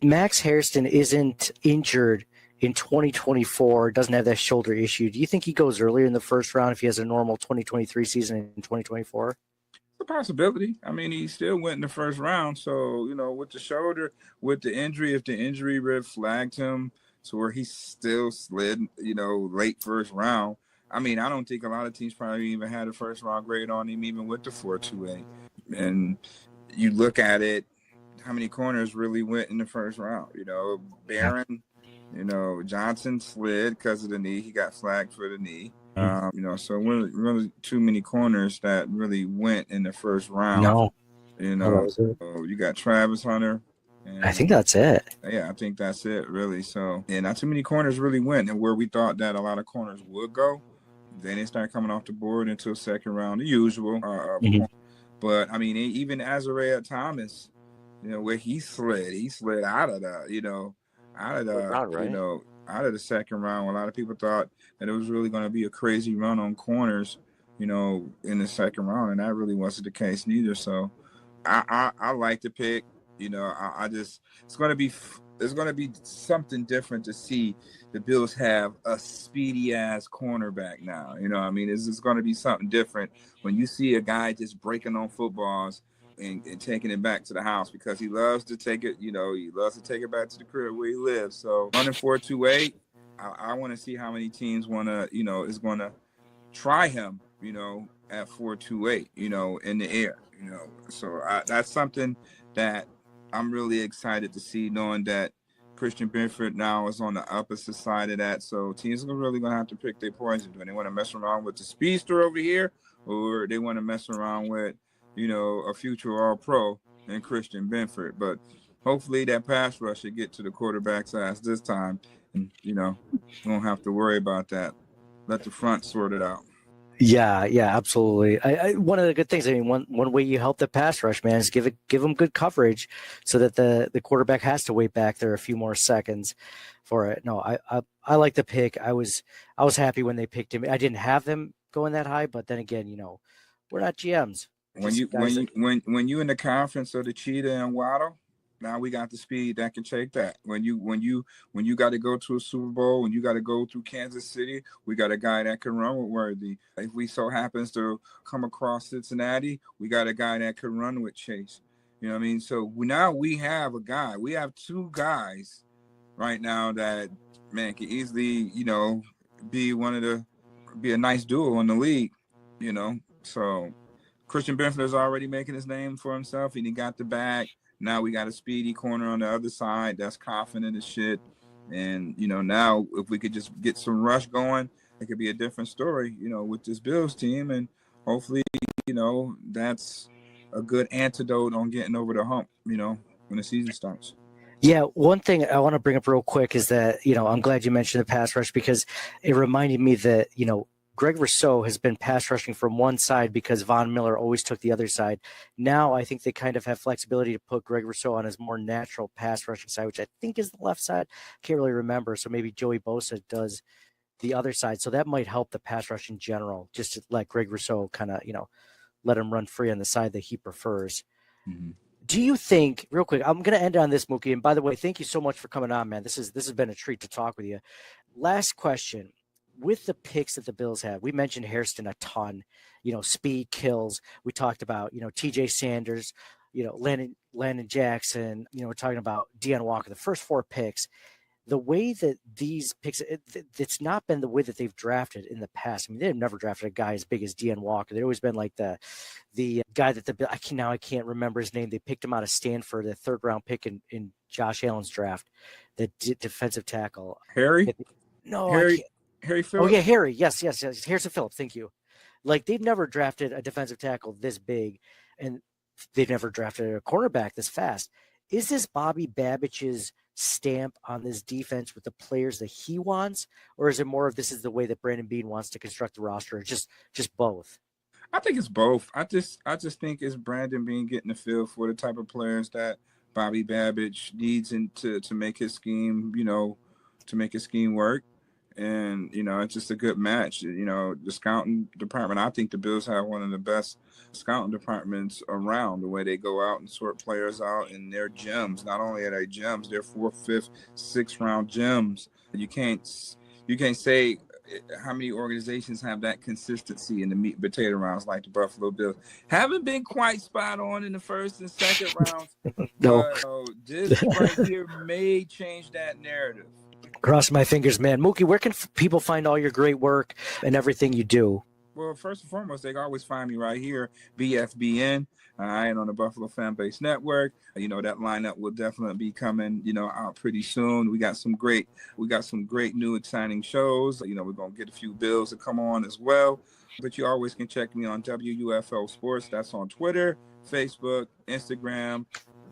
Max Hairston isn't injured in 2024, doesn't have that shoulder issue, do you think he goes earlier in the first round if he has a normal 2023 season in 2024? It's a possibility. I mean, he still went in the first round. So, with the shoulder, with the injury, if the injury red flagged him to where he still slid, late first round, I mean, I don't think a lot of teams probably even had a first round grade on him, even with the 4.28. And you look at it, how many corners really went in the first round? Barron, Johnson slid because of the knee. He got flagged for the knee. So really too many corners that really went in the first round. No. So you got Travis Hunter. And I think that's it. Yeah, I think that's it, really. So, and not too many corners really went, and where we thought that a lot of corners would go, they didn't start coming off the board until second round, the usual. But I mean, even Azariah Thomas, where he slid out of the, out of the second round. A lot of people thought that it was really going to be a crazy run on corners, in the second round, and that really wasn't the case neither. So, I like the pick. It's going to be something different to see the Bills have a speedy ass cornerback now. I mean, it's going to be something different when you see a guy just breaking on footballs and taking it back to the house, because he loves to take it, he loves to take it back to the crib where he lives. So running 4.28, I want to see how many teams want to, is going to try him, at 4.28, in the air, So that's something that I'm really excited to see, knowing that Christian Benford now is on the opposite side of that. So teams are really going to have to pick their poison. Do they want to mess around with the speedster over here, or they want to mess around with, a future All-Pro and Christian Benford? But hopefully that pass rush should get to the quarterback's ass this time, and, we won't have to worry about that. Let the front sort it out. Yeah, absolutely. One of the good things, I mean, one way you help the pass rush, man, is give them good coverage so that the quarterback has to wait back there a few more seconds for it. No, I like the pick. I was happy when they picked him. I didn't have them going that high, but then again, we're not GMs. When you in the conference of the Cheetah and Waddle, now we got the speed that can take that. When you got to go to a Super Bowl, when you got to go through Kansas City, we got a guy that can run with Worthy. If we so happens to come across Cincinnati, we got a guy that can run with Chase. You know what I mean? So now we have a guy. We have two guys right now that, man, can easily, be a nice duo in the league, So Christian Benford is already making his name for himself, and he got the bag. Now we got a speedy corner on the other side that's confident as shit. And, now if we could just get some rush going, it could be a different story, with this Bills team. And hopefully, that's a good antidote on getting over the hump, when the season starts. Yeah, one thing I want to bring up real quick is that, I'm glad you mentioned the pass rush, because it reminded me that, Greg Rousseau has been pass rushing from one side because Von Miller always took the other side. Now I think they kind of have flexibility to put Greg Rousseau on his more natural pass rushing side, which I think is the left side. Can't really remember. So maybe Joey Bosa does the other side. So that might help the pass rush in general, just to let Greg Rousseau kind of, let him run free on the side that he prefers. Mm-hmm. Do you think, real quick, I'm going to end on this, Muki. And by the way, thank you so much for coming on, man. This has been a treat to talk with you. Last question. With the picks that the Bills have, we mentioned Hairston a ton, speed kills. We talked about, TJ Sanders, Landon Jackson, we're talking about Deone Walker, the first 4 picks. The way that these picks, it's not been the way that they've drafted in the past. I mean, they've never drafted a guy as big as Deone Walker. They've always been like the guy that I can't remember his name. They picked him out of Stanford, the 3rd round pick in Josh Allen's draft, the defensive tackle. Harry Phillips. Oh yeah, Harry. Yes. Harrison Phillips. Thank you. Like, they've never drafted a defensive tackle this big, and they've never drafted a cornerback this fast. Is this Bobby Babbich's stamp on this defense with the players that he wants, or is it more of this is the way that Brandon Beane wants to construct the roster? It's just both. I think it's both. I just think it's Brandon Beane getting the feel for the type of players that Bobby Babbich needs to make his scheme, to make his scheme work. And, it's just a good match. The scouting department, I think the Bills have one of the best scouting departments around, the way they go out and sort players out in their gems. Not only are they gems, they're 4th, 5th, 6th round gems. You can't say how many organizations have that consistency in the meat and potato rounds like the Buffalo Bills. Haven't been quite spot on in the 1st and 2nd rounds. No. This right here may change that narrative. Cross my fingers, man. Muki, where can people find all your great work and everything you do? Well, first and foremost, they can always find me right here, BFBN. I am on the Buffalo Fan Base Network. That lineup will definitely be coming, out pretty soon. We got some great new exciting shows. We're going to get a few Bills to come on as well. But you always can check me on WUFL Sports. That's on Twitter, Facebook, Instagram,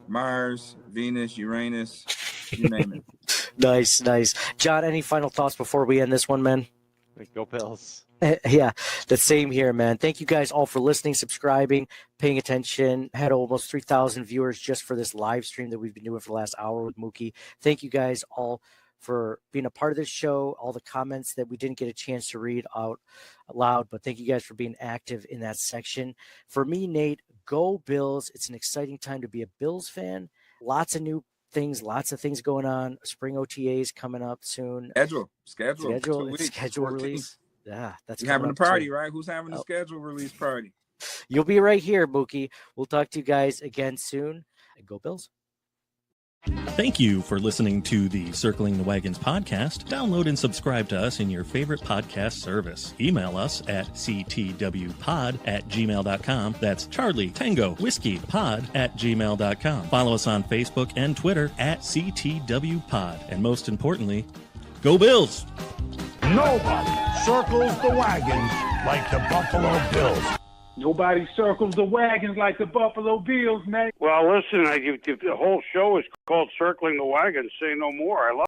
Mars, Venus, Uranus, you name it. Nice. John, any final thoughts before we end this one, man? Go Bills. Yeah, the same here, man. Thank you guys all for listening, subscribing, paying attention. Had almost 3,000 viewers just for this live stream that we've been doing for the last hour with Muki. Thank you guys all for being a part of this show, all the comments that we didn't get a chance to read out loud, but thank you guys for being active in that section. For me, Nate, go Bills. It's an exciting time to be a Bills fan. Lots of new things, lots of things going on. Spring OTAs coming up soon. Schedule release. Yeah, that's having a party, right? Who's having the schedule release party? You'll be right here, Muki. We'll talk to you guys again soon. And go Bills. Thank you for listening to the Circling the Wagons podcast. Download and subscribe to us in your favorite podcast service. Email us at ctwpod@gmail.com. That's Charlie Tango Whiskey Pod @gmail.com. Follow us on Facebook and Twitter at CTWPod. And most importantly, go Bills! Nobody circles the wagons like the Buffalo Bills. Nobody circles the wagons like the Buffalo Bills, man. Well, listen, the whole show is called Circling the Wagons. Say no more. I love